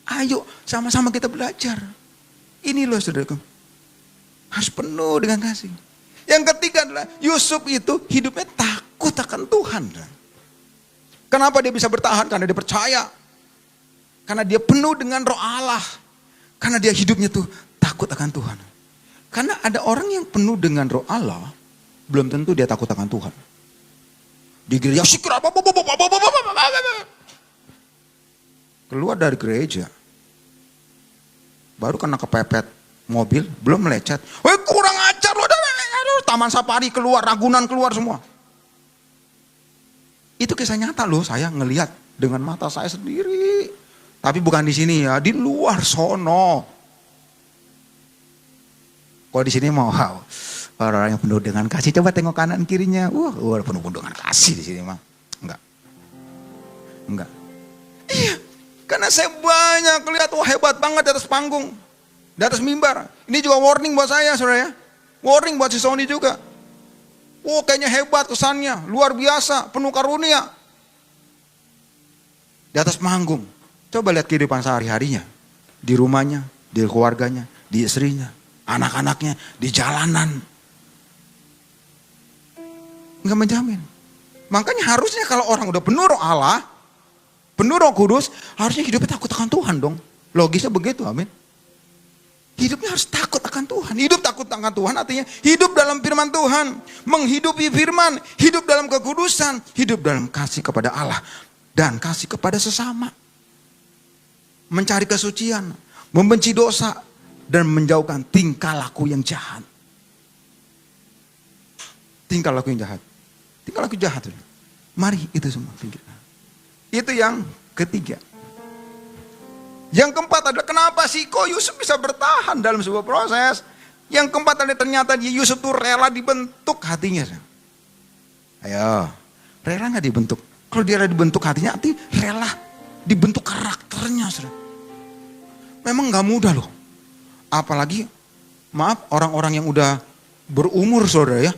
Ayo sama-sama kita belajar. Ini loh saudaraku. Harus penuh dengan kasih. Yang ketiga adalah Yusuf itu hidupnya takut akan Tuhan. Kenapa dia bisa bertahan? Karena dia percaya. Karena dia penuh dengan roh Allah. Karena dia hidupnya tuh takut akan Tuhan. Karena ada orang yang penuh dengan roh Allah, belum tentu dia takut akan Tuhan. Di gereja, keluar dari gereja, baru kena kepepet mobil, belum melecet. Woi kurang ajar loh, Taman Safari keluar, Ragunan keluar semua. Itu kisah nyata loh, saya ngelihat dengan mata saya sendiri. Tapi bukan di sini ya, di luar sono. Kalau di sini mau orang yang penuh dengan kasih, coba tengok kanan kirinya. Penuh dengan kasih di sini mah. Enggak. Iya, karena saya banyak lihat hebat banget di atas panggung, di atas mimbar. Ini juga warning buat saya, saudara ya. Warning buat si Sony juga. Kayaknya hebat kesannya, luar biasa, penuh karunia. Di atas panggung. Coba lihat kehidupan sehari-harinya. Di rumahnya, di keluarganya, di istrinya, anak-anaknya, di jalanan. Enggak menjamin. Makanya harusnya kalau orang udah penuh roh Allah, penuh Roh Kudus, harusnya hidupnya takut akan Tuhan dong. Logisnya begitu, amin. Hidupnya harus takut akan Tuhan. Hidup takut akan Tuhan artinya hidup dalam firman Tuhan. Menghidupi firman, hidup dalam kekudusan, hidup dalam kasih kepada Allah. Dan kasih kepada sesama. Mencari kesucian, membenci dosa, dan menjauhkan tingkah laku yang jahat. Tingkah laku yang jahat. Tingkah laku jahat. Mari itu semua pikirkan. Itu yang ketiga. Yang keempat adalah kenapa sih kok Yusuf bisa bertahan dalam sebuah proses. Yang keempat adalah ternyata Yusuf itu rela dibentuk hatinya. Ayo, rela gak dibentuk? Kalau dia rela dibentuk hatinya, artinya rela dibentuk karakternya. Memang gak mudah loh. Apalagi, maaf, orang-orang yang udah berumur saudara ya.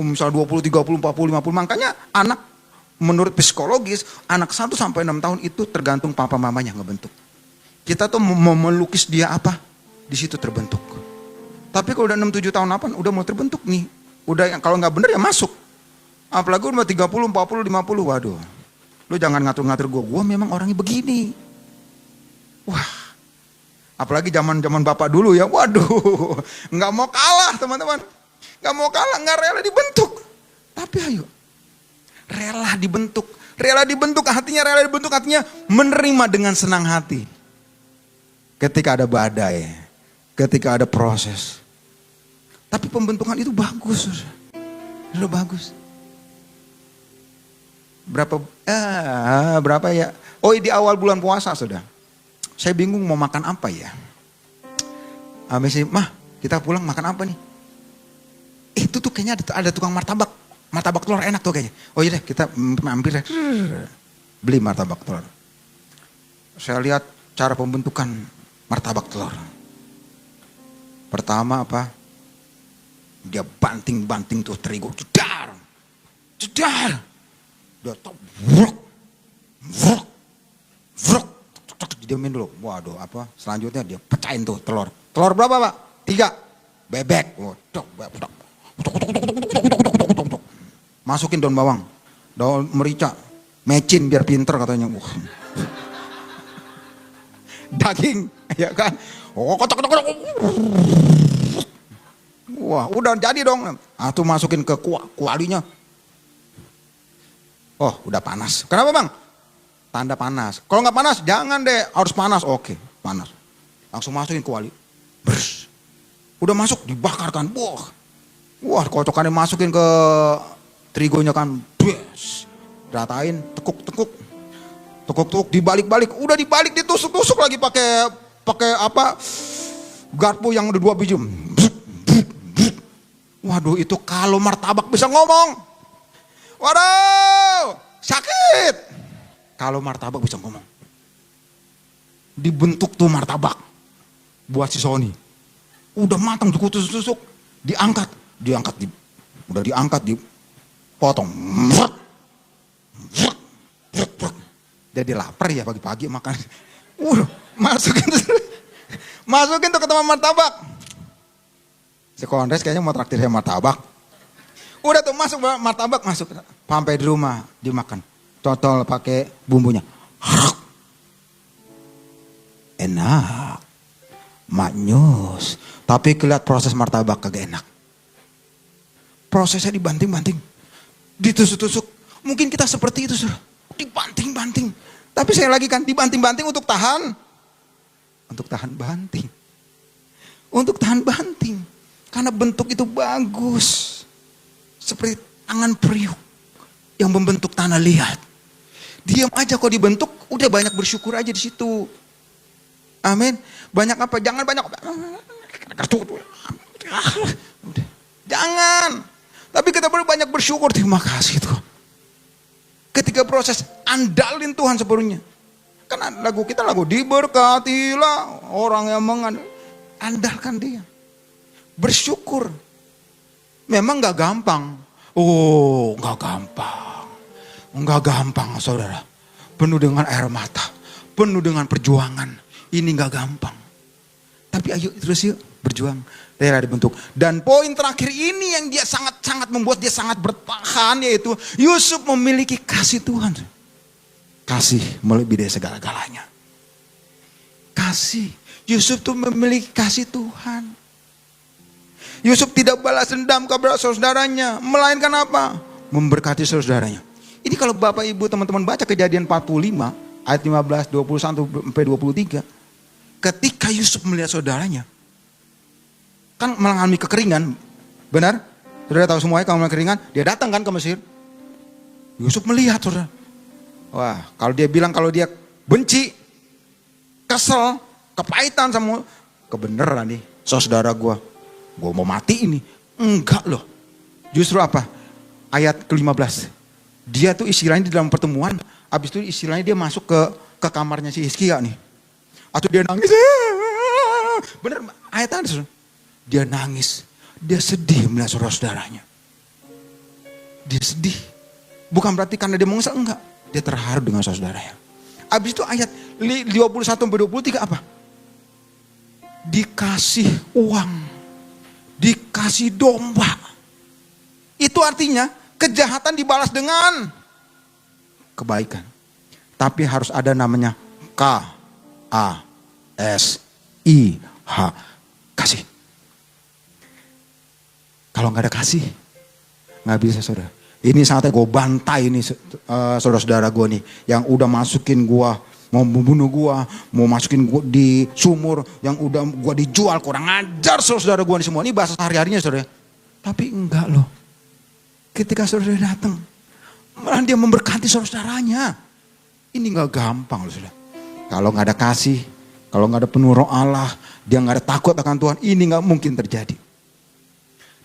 Misalnya 20, 30, 40, 50. Makanya anak, menurut psikologis, anak 1 sampai 6 tahun itu tergantung papa mamanya ngebentuk. Kita tuh mau melukis dia apa, di situ terbentuk. Tapi kalau udah 6, 7 tahun 8, udah mau terbentuk nih. Udah kalau nggak bener ya masuk. Apalagi udah 30, 40, 50, waduh. Lu jangan ngatur-ngatur gue memang orangnya begini. Wah, apalagi zaman bapak dulu ya, waduh. Nggak mau kalah teman-teman. Nggak mau kalah, nggak rela dibentuk. Tapi ayo, rela dibentuk. Rela dibentuk artinya menerima dengan senang hati. Ketika ada badai, ketika ada proses. Tapi pembentukan itu bagus. Itu bagus. berapa ya? Oh, di awal bulan puasa sudah. Saya bingung mau makan apa ya. Habis itu, mah kita pulang makan apa nih? Itu tuh kayaknya ada tukang martabak. Martabak telur enak tuh kayaknya. Oh iya deh kita mampir deh. Beli martabak telur. Saya lihat cara pembentukan martabak telur. Pertama apa? Dia banting-banting tuh terigu. Jedar. Dia top. Vrok. Diamin dulu. Waduh apa? Selanjutnya dia pecahin tuh telur. Telur berapa Pak? 3. Bebek. Masukin daun bawang. Daun merica. Mecin biar pinter katanya. Daging. Ya kan? Wah udah jadi dong. Tuh masukin ke kualinya. Oh udah panas. Kenapa Bang? Tanda panas. Kalau nggak panas jangan deh, harus panas. Oke, panas. Langsung masukin kuali. Bers. Udah masuk dibakar kan. Wah, kocokannya masukin ke terigonya kan. Bes. Ratain, tekuk-tekuk. Tekuk-tekuk dibalik-balik. Udah dibalik ditusuk-tusuk lagi pakai apa? Garpu yang udah 2 biji. Waduh, itu kalau martabak bisa ngomong. Waduh, sakit. Kalau martabak bisa ngomong. Dibentuk tuh martabak. Buat si Sony. Udah matang tusuk-tusuk. Diangkat. Udah diangkat dipotong. Jadi lapar ya pagi-pagi makan. Masukin tuh ke tempat martabak. Si Kondres kayaknya mau traktir saya martabak. Udah tuh masuk martabak masuk. Sampai di rumah dimakan. Totol pakai bumbunya. Enak. Maknyus. Tapi kelihat proses martabak kagak enak. Prosesnya dibanting-banting. Ditusuk-tusuk. Mungkin kita seperti itu. Dibanting-banting. Tapi saya lagi kan dibanting-banting untuk tahan. Untuk tahan banting. Untuk tahan banting. Karena bentuk itu bagus. Seperti tangan periuk. Yang membentuk tanah liat. Diam aja kok dibentuk, udah banyak bersyukur aja di situ. Amin. Banyak apa? Jangan banyak. Udah. Jangan. Tapi kita perlu banyak bersyukur. Terima kasih Tuhan. Ketika proses andalin Tuhan sepenuhnya. Kan lagu kita diberkatilah orang yang andalkan dia. Bersyukur. Memang gak gampang. Oh, gak gampang. Enggak gampang saudara. Penuh dengan air mata. Penuh dengan perjuangan. Ini enggak gampang. Tapi ayo terus yuk berjuang. Daerah dibentuk. Dan poin terakhir ini yang dia sangat-sangat membuat dia sangat bertahan. Yaitu Yusuf memiliki kasih Tuhan. Kasih melebihi dari segala-galanya. Kasih. Yusuf tuh memiliki kasih Tuhan. Yusuf tidak balas dendam kepada saudaranya. Melainkan apa? Memberkati saudaranya. Ini kalau Bapak Ibu teman-teman baca Kejadian 45 ayat 15, 21 sampai 23. Ketika Yusuf melihat saudaranya. Kan mengalami kekeringan. Benar? Saudara tahu semuanya kalau mengalami kekeringan. Dia datang kan ke Mesir. Yusuf melihat saudara. Wah kalau dia bilang kalau dia benci. Kesel. Kepahitan sama. Kebeneran nih saudara gue. Gue mau mati ini. Enggak loh. Justru apa? Ayat ke-15. Dia tuh istilahnya di dalam pertemuan. Habis itu istilahnya dia masuk ke kamarnya si Hizkia nih. Atau dia nangis. Bener ayat tadi. Dia nangis. Dia sedih melihat saudara-saudaranya. Dia sedih. Bukan berarti karena dia menyesal. Enggak. Dia terharu dengan saudara-saudaranya. Habis itu ayat 21-23 apa? Dikasih uang. Dikasih domba. Itu artinya kejahatan dibalas dengan kebaikan. Tapi harus ada namanya K-A-S-I-H. Kasih. Kalau nggak ada kasih, nggak bisa saudara. Ini saatnya gue bantai ini saudara-saudara gue nih. Yang udah masukin gue, mau membunuh gue, mau masukin gue di sumur. Yang udah gue dijual, kurang ajar saudara gue nih semua. Ini bahasa sehari-harinya saudara. Tapi enggak loh. Ketika saudara datang, Malah dia memberkati saudara-saudaranya. Ini gak gampang loh saudara. Kalau gak ada kasih, kalau gak ada penuh roh Allah, dia gak ada takut akan Tuhan, ini gak mungkin terjadi.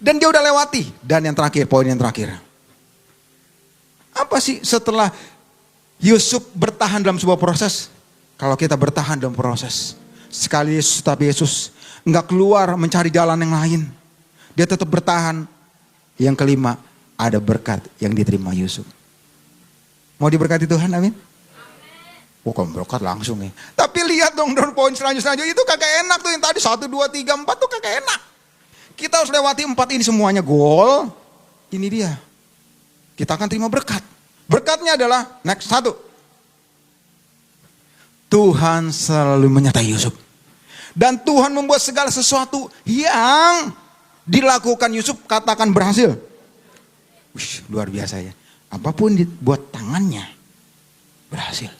Dan dia udah lewati. Dan yang terakhir, poin yang terakhir. Apa sih setelah Yusuf bertahan dalam sebuah proses? Kalau kita bertahan dalam proses, sekali Yesus tapi Yesus nggak keluar mencari jalan yang lain, dia tetap bertahan. Yang kelima, ada berkat yang diterima Yusuf. Mau diberkati Tuhan, amin? Bukan berkat langsung nih. Tapi lihat dong poin selanjutnya itu kagak enak tuh yang tadi 1, 2, 3, 4 tuh kagak enak. Kita harus lewati 4 ini semuanya gol. Ini dia. Kita akan terima berkat. Berkatnya adalah next 1. Tuhan selalu menyertai Yusuf. Dan Tuhan membuat segala sesuatu yang dilakukan Yusuf katakan berhasil. Wih, luar biasa ya. Apapun dibuat tangannya berhasil.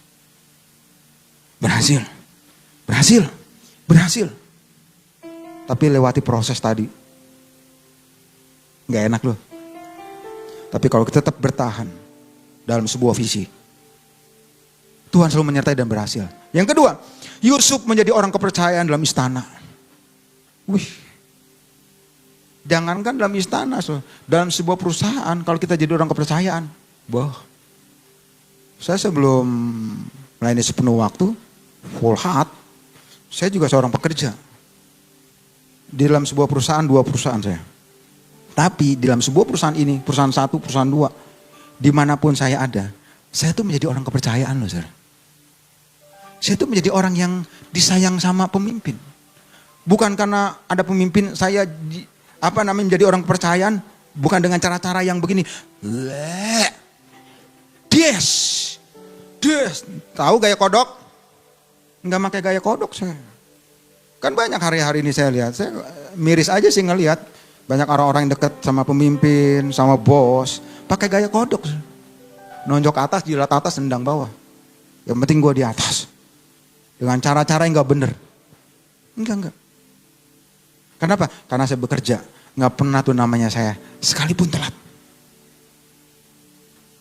Berhasil. Berhasil. Berhasil. Tapi lewati proses tadi. Gak enak loh. Tapi kalau kita tetap bertahan dalam sebuah visi, Tuhan selalu menyertai dan berhasil. Yang kedua, Yusuf menjadi orang kepercayaan dalam istana. Wih, jangankan dalam istana, dalam sebuah perusahaan, kalau kita jadi orang kepercayaan, saya sebelum melayani sepenuh waktu, full heart, saya juga seorang pekerja. Di dalam sebuah perusahaan, 2 perusahaan saya. Tapi di dalam sebuah perusahaan ini, perusahaan 1, perusahaan 2, dimanapun saya ada, saya tuh menjadi orang kepercayaan loh saudara. Saya tuh menjadi orang yang disayang sama pemimpin. Bukan karena ada pemimpin saya menjadi orang kepercayaan, bukan dengan cara-cara yang begini. Des. Tahu gaya kodok? Enggak pakai gaya kodok saya. Kan banyak hari-hari ini saya lihat, saya miris aja sih ngelihat banyak orang-orang yang dekat sama pemimpin, sama bos, pakai gaya kodok. Nonjok atas, jilat atas, tendang bawah. Yang penting gue di atas. Dengan cara-cara yang gak bener. Enggak. Kenapa? Karena saya bekerja. Gak pernah tuh namanya saya sekalipun telat.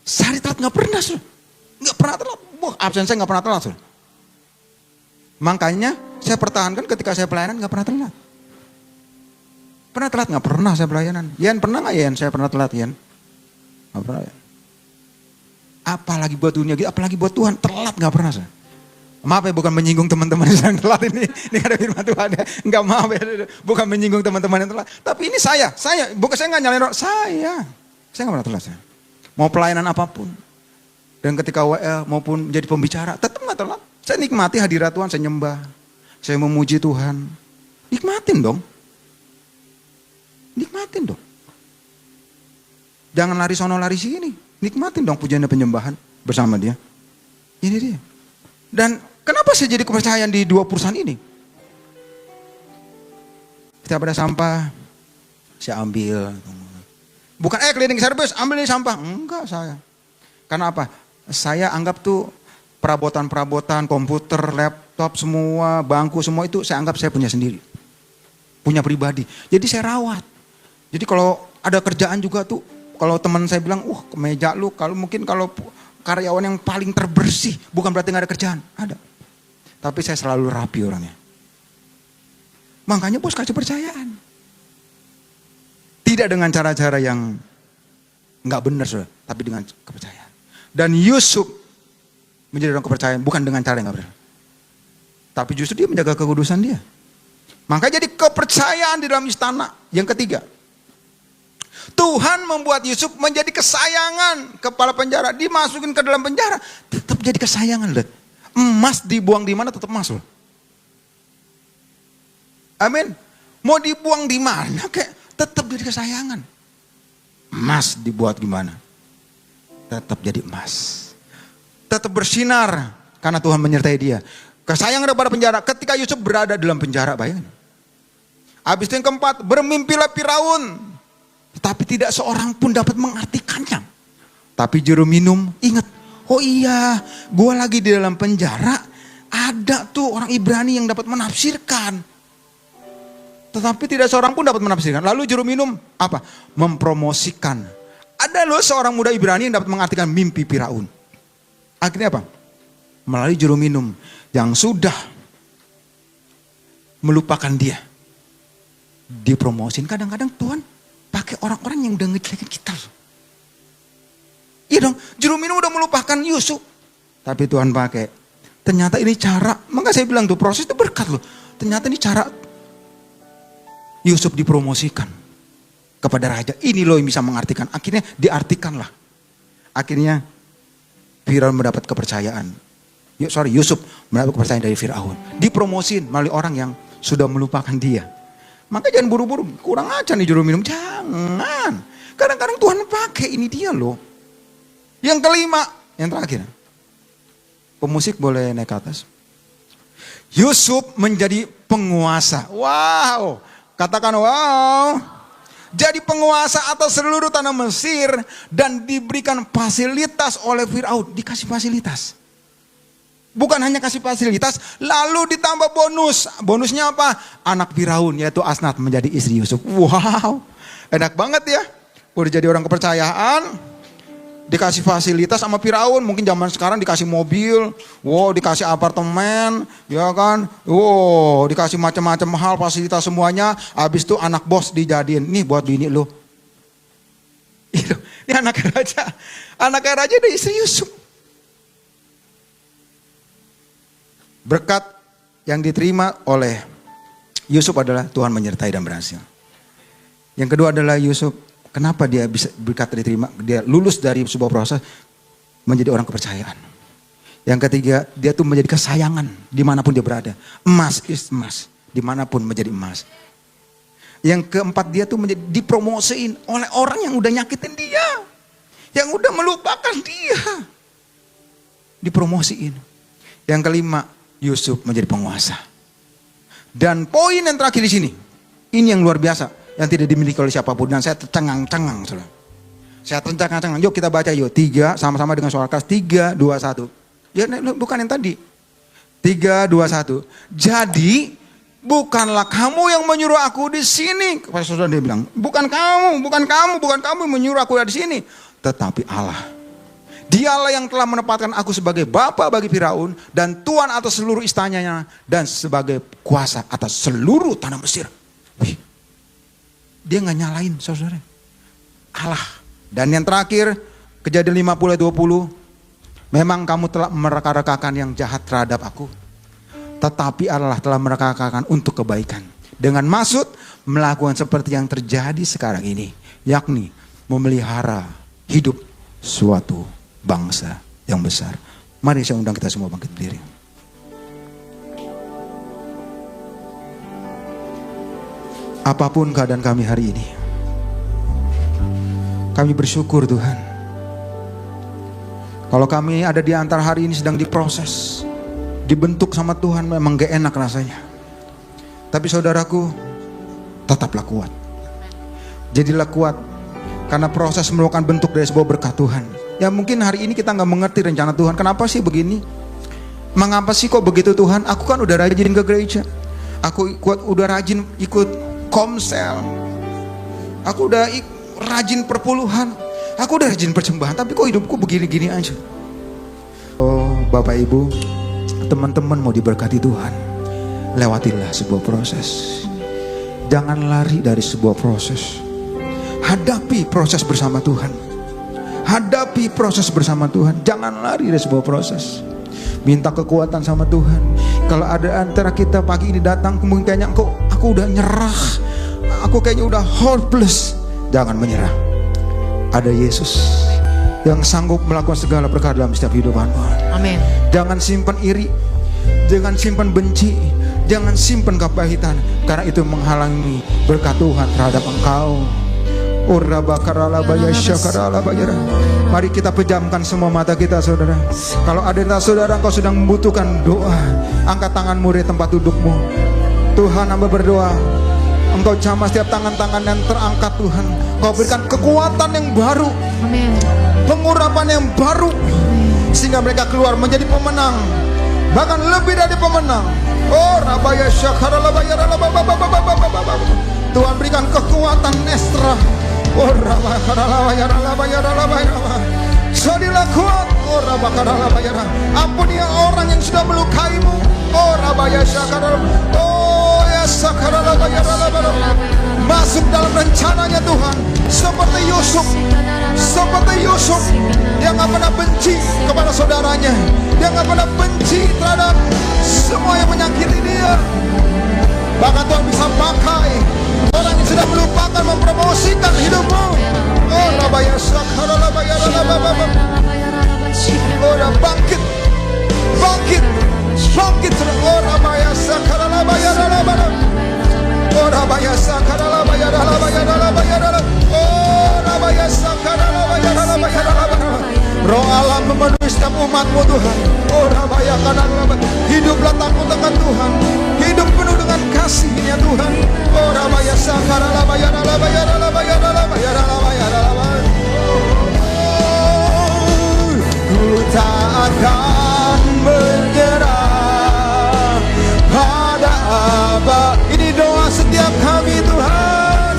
Sehari telat gak pernah. Gak pernah telat. Absen saya gak pernah telat. Makanya saya pertahankan ketika saya pelayanan gak pernah telat. Pernah telat? Gak pernah saya pelayanan. Yan pernah gak Yan? Saya pernah telat Yan. Gak pernah ya. Apalagi buat dunia gitu, apalagi buat Tuhan, telat gak pernah saya. Maaf ya, bukan menyinggung teman-teman yang telat ini. Ini ada firman Tuhan ya. Enggak, maaf ya, bukan menyinggung teman-teman yang telat. Tapi ini saya nggak nyalain orang, saya nggak pernah telat saya. Mau pelayanan apapun. Dan ketika WL maupun menjadi pembicara, tetap nggak telat. Saya nikmati hadirat Tuhan, saya nyembah. Saya memuji Tuhan. Nikmatin dong. Jangan lari sono lari sini. Nikmatin dong pujian dan penyembahan bersama dia. Ini dia. Dan kenapa saya jadi kepercayaan di 2 perusahaan ini? Setiap ada sampah, saya ambil. Bukan cleaning service, ambil ini sampah. Enggak saya. Karena apa? Saya anggap tuh perabotan-perabotan, komputer, laptop, semua, bangku, semua itu saya anggap saya punya sendiri. Punya pribadi. Jadi saya rawat. Jadi kalau ada kerjaan juga tuh, kalau teman saya bilang, kemeja lu, kalau karyawan yang paling terbersih, bukan berarti gak ada kerjaan, ada. Tapi saya selalu rapi orangnya. Makanya bos kasih percayaan. Tidak dengan cara-cara yang gak benar, tapi dengan kepercayaan. Dan Yusuf menjadi orang kepercayaan, bukan dengan cara yang gak benar. Tapi justru dia menjaga kekudusan dia. Makanya jadi kepercayaan di dalam istana. Yang ketiga, Tuhan membuat Yusuf menjadi kesayangan kepala penjara. Dimasukin ke dalam penjara, tetap jadi kesayangan. Lihat. Emas dibuang di mana tetap emas loh. Amin. Mau dibuang di mana tetap jadi kesayangan. Emas dibuat gimana? Tetap jadi emas. Tetap bersinar karena Tuhan menyertai dia. Kesayangan daripada penjara. Ketika Yusuf berada dalam penjara, bayangin. Habis itu yang keempat, bermimpilah Firaun. Tetapi tidak seorang pun dapat mengartikannya. Tapi juru minum ingat, oh iya, gue lagi di dalam penjara, ada tuh orang Ibrani yang dapat menafsirkan. Tetapi tidak seorang pun dapat menafsirkan. Lalu juru minum apa? Mempromosikan Ada loh seorang muda Ibrani yang dapat mengartikan mimpi Firaun. Akhirnya apa? Melalui juru minum yang sudah melupakan dia, dipromosin. Kadang-kadang Tuhan pakai orang-orang yang udah ngejelekin kita loh. Iya dong, juru minum udah melupakan Yusuf, tapi Tuhan pakai. Ternyata ini cara, maka saya bilang tuh proses itu berkat loh. Ternyata ini cara Yusuf dipromosikan kepada raja. Ini loh yang bisa mengartikan. Akhirnya diartikan lah. Akhirnya Firaun mendapat kepercayaan. Yusuf mendapat kepercayaan dari Firaun. Dipromosin melalui orang yang sudah melupakan dia. Maka jangan buru-buru. Kurang aja nih juru minum. Jangan. Kadang-kadang Tuhan pakai, ini dia loh. Yang kelima, yang terakhir. Pemusik boleh naik ke atas. Yusuf menjadi penguasa. Wow. Katakan wow. Jadi penguasa atas seluruh tanah Mesir dan diberikan fasilitas oleh Firaun. Dikasih fasilitas. Bukan hanya kasih fasilitas, lalu ditambah bonus. Bonusnya apa? Anak Firaun yaitu Asnat menjadi istri Yusuf. Wow. Enak banget ya. Udah jadi orang kepercayaan. Dikasih fasilitas sama Firaun, mungkin zaman sekarang dikasih mobil, wow, dikasih apartemen, ya kan, wow, dikasih macam-macam hal, fasilitas semuanya. Habis itu anak bos dijadiin, nih buat bini lo. Ini anaknya raja ada istri Yusuf. Berkat yang diterima oleh Yusuf adalah Tuhan menyertai dan berhasil. Yang kedua adalah Yusuf. Kenapa dia bisa berkat diterima? Dia lulus dari sebuah proses menjadi orang kepercayaan. Yang ketiga, dia tuh menjadi kesayangan dimanapun dia berada. Emas is emas, dimanapun menjadi emas. Yang keempat, dia tuh menjadi dipromosiin oleh orang yang udah nyakitin dia, yang udah melupakan dia, dipromosiin. Yang kelima, Yusuf menjadi penguasa. Dan poin yang terakhir di sini, ini yang luar biasa. Yang tidak dimiliki oleh siapapun. Dan saya tercengang-cengang. Saya tercengang-cengang. Yuk kita baca yuk. 3 sama-sama dengan suara keras. 3, 2, 1. Ya bukan yang tadi. 3, 2, 1. Jadi bukanlah kamu yang menyuruh aku di sini. Kepada saudara dia bilang. Bukan kamu yang menyuruh aku di sini. Tetapi Allah. Dialah yang telah menempatkan aku sebagai bapa bagi Firaun. Dan Tuhan atas seluruh istananya. Dan sebagai kuasa atas seluruh tanah Mesir. Wih. Dia gak nyalain saudara. Allah. Dan yang terakhir, Kejadian 50 ayat 20. Memang kamu telah mereka-rekakan yang jahat terhadap aku. Tetapi Allah telah mereka-rekakan untuk kebaikan. Dengan maksud melakukan seperti yang terjadi sekarang ini. Yakni memelihara hidup suatu bangsa yang besar. Mari saya undang kita semua bangkit berdiri. Apapun keadaan kami hari ini, kami bersyukur Tuhan. Kalau kami ada di antara hari ini sedang diproses, dibentuk sama Tuhan, memang gak enak rasanya. Tapi saudaraku, tetaplah kuat. Jadilah kuat, karena proses merupakan bentuk dari sebuah berkat Tuhan. Ya mungkin hari ini kita gak mengerti rencana Tuhan. Kenapa sih begini? Mengapa sih kok begitu Tuhan? Aku kan udah rajin ke gereja. Aku udah rajin ikut komsel, aku udah rajin perpuluhan, aku udah rajin persembahan, tapi kok hidupku begini-gini aja. Oh Bapak Ibu, teman-teman mau diberkati Tuhan, lewatilah sebuah proses. Jangan lari dari sebuah proses. Hadapi proses bersama Tuhan. Hadapi proses bersama Tuhan. Jangan lari dari sebuah proses. Minta kekuatan sama Tuhan. Kalau ada antara kita pagi ini datang, mungkin kayaknya aku udah nyerah, aku kayaknya udah hopeless. Jangan menyerah. Ada Yesus yang sanggup melakukan segala perkara dalam setiap hidupanmu. Amin. Jangan simpan iri, jangan simpan benci, jangan simpan kepahitan, karena itu menghalangi berkat Tuhan terhadap engkau. Mari kita pejamkan semua mata kita saudara. Kalau ada saudara engkau sedang membutuhkan doa, angkat tanganmu dari tempat dudukmu. Tuhan, hamba berdoa, Engkau jamah setiap tangan-tangan yang terangkat Tuhan. Engkau berikan kekuatan yang baru, amin, pengurapan yang baru, sehingga mereka keluar menjadi pemenang, bahkan lebih dari pemenang. Oh Rabaya Syakaralabaya. Tuhan berikan kekuatan Nestra, Jadilah kuat. Ampuni orang yang sudah melukaimu. Masuk dalam rencananya Tuhan. Seperti Yusuf. Dia gak pernah benci kepada saudaranya. Dia gak pernah benci terhadap semua yang menyakiti dia. Bahkan Tuhan bisa pakai orang yang sudah melupakan mempromosikan hidupmu. Bangkit. Roh Allah memenuhi setiap umatmu Tuhan. Hiduplah takut dengan Tuhan. Hidup penuh dengan kasih-Nya Tuhan. Ku tak akan menyerah pada apa. Ini doa setiap kami Tuhan.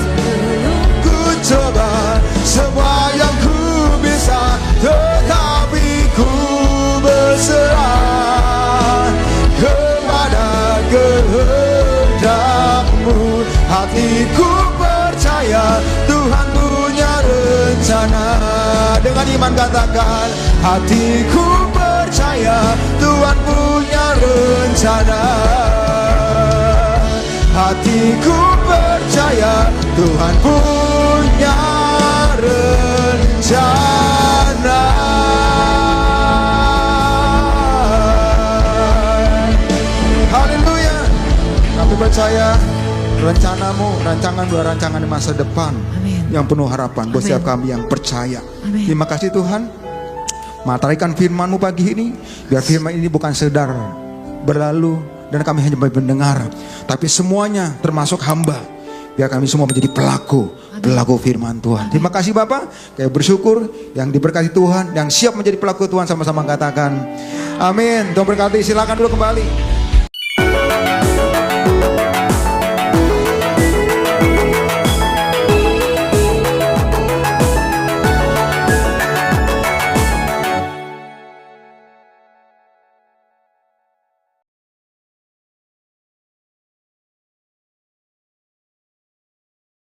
Ku coba semua yang ku bisa, tetapi ku berserah kepada kehendak-Mu. Hatiku percaya Tuhan punya rencana. Dengan iman katakan, hatiku percaya Tuhan punya rencana. Hatiku percaya Tuhan punya rencana. Haleluya. Kami percaya rencanamu, rancangan-Mu, rancangan di masa depan. Amin. Yang penuh harapan buat setiap kami yang percaya. Amin. Terima kasih Tuhan. Mataharikan firman-Mu pagi ini, biar firman ini bukan sekedar berlalu dan kami hanya mendengar, tapi semuanya termasuk hamba, biar kami semua menjadi pelaku firman Tuhan. Terima kasih Bapak. Kayak bersyukur yang diberkati Tuhan, yang siap menjadi pelaku Tuhan, sama-sama katakan amin. Tuhan berkati. Silakan dulu kembali.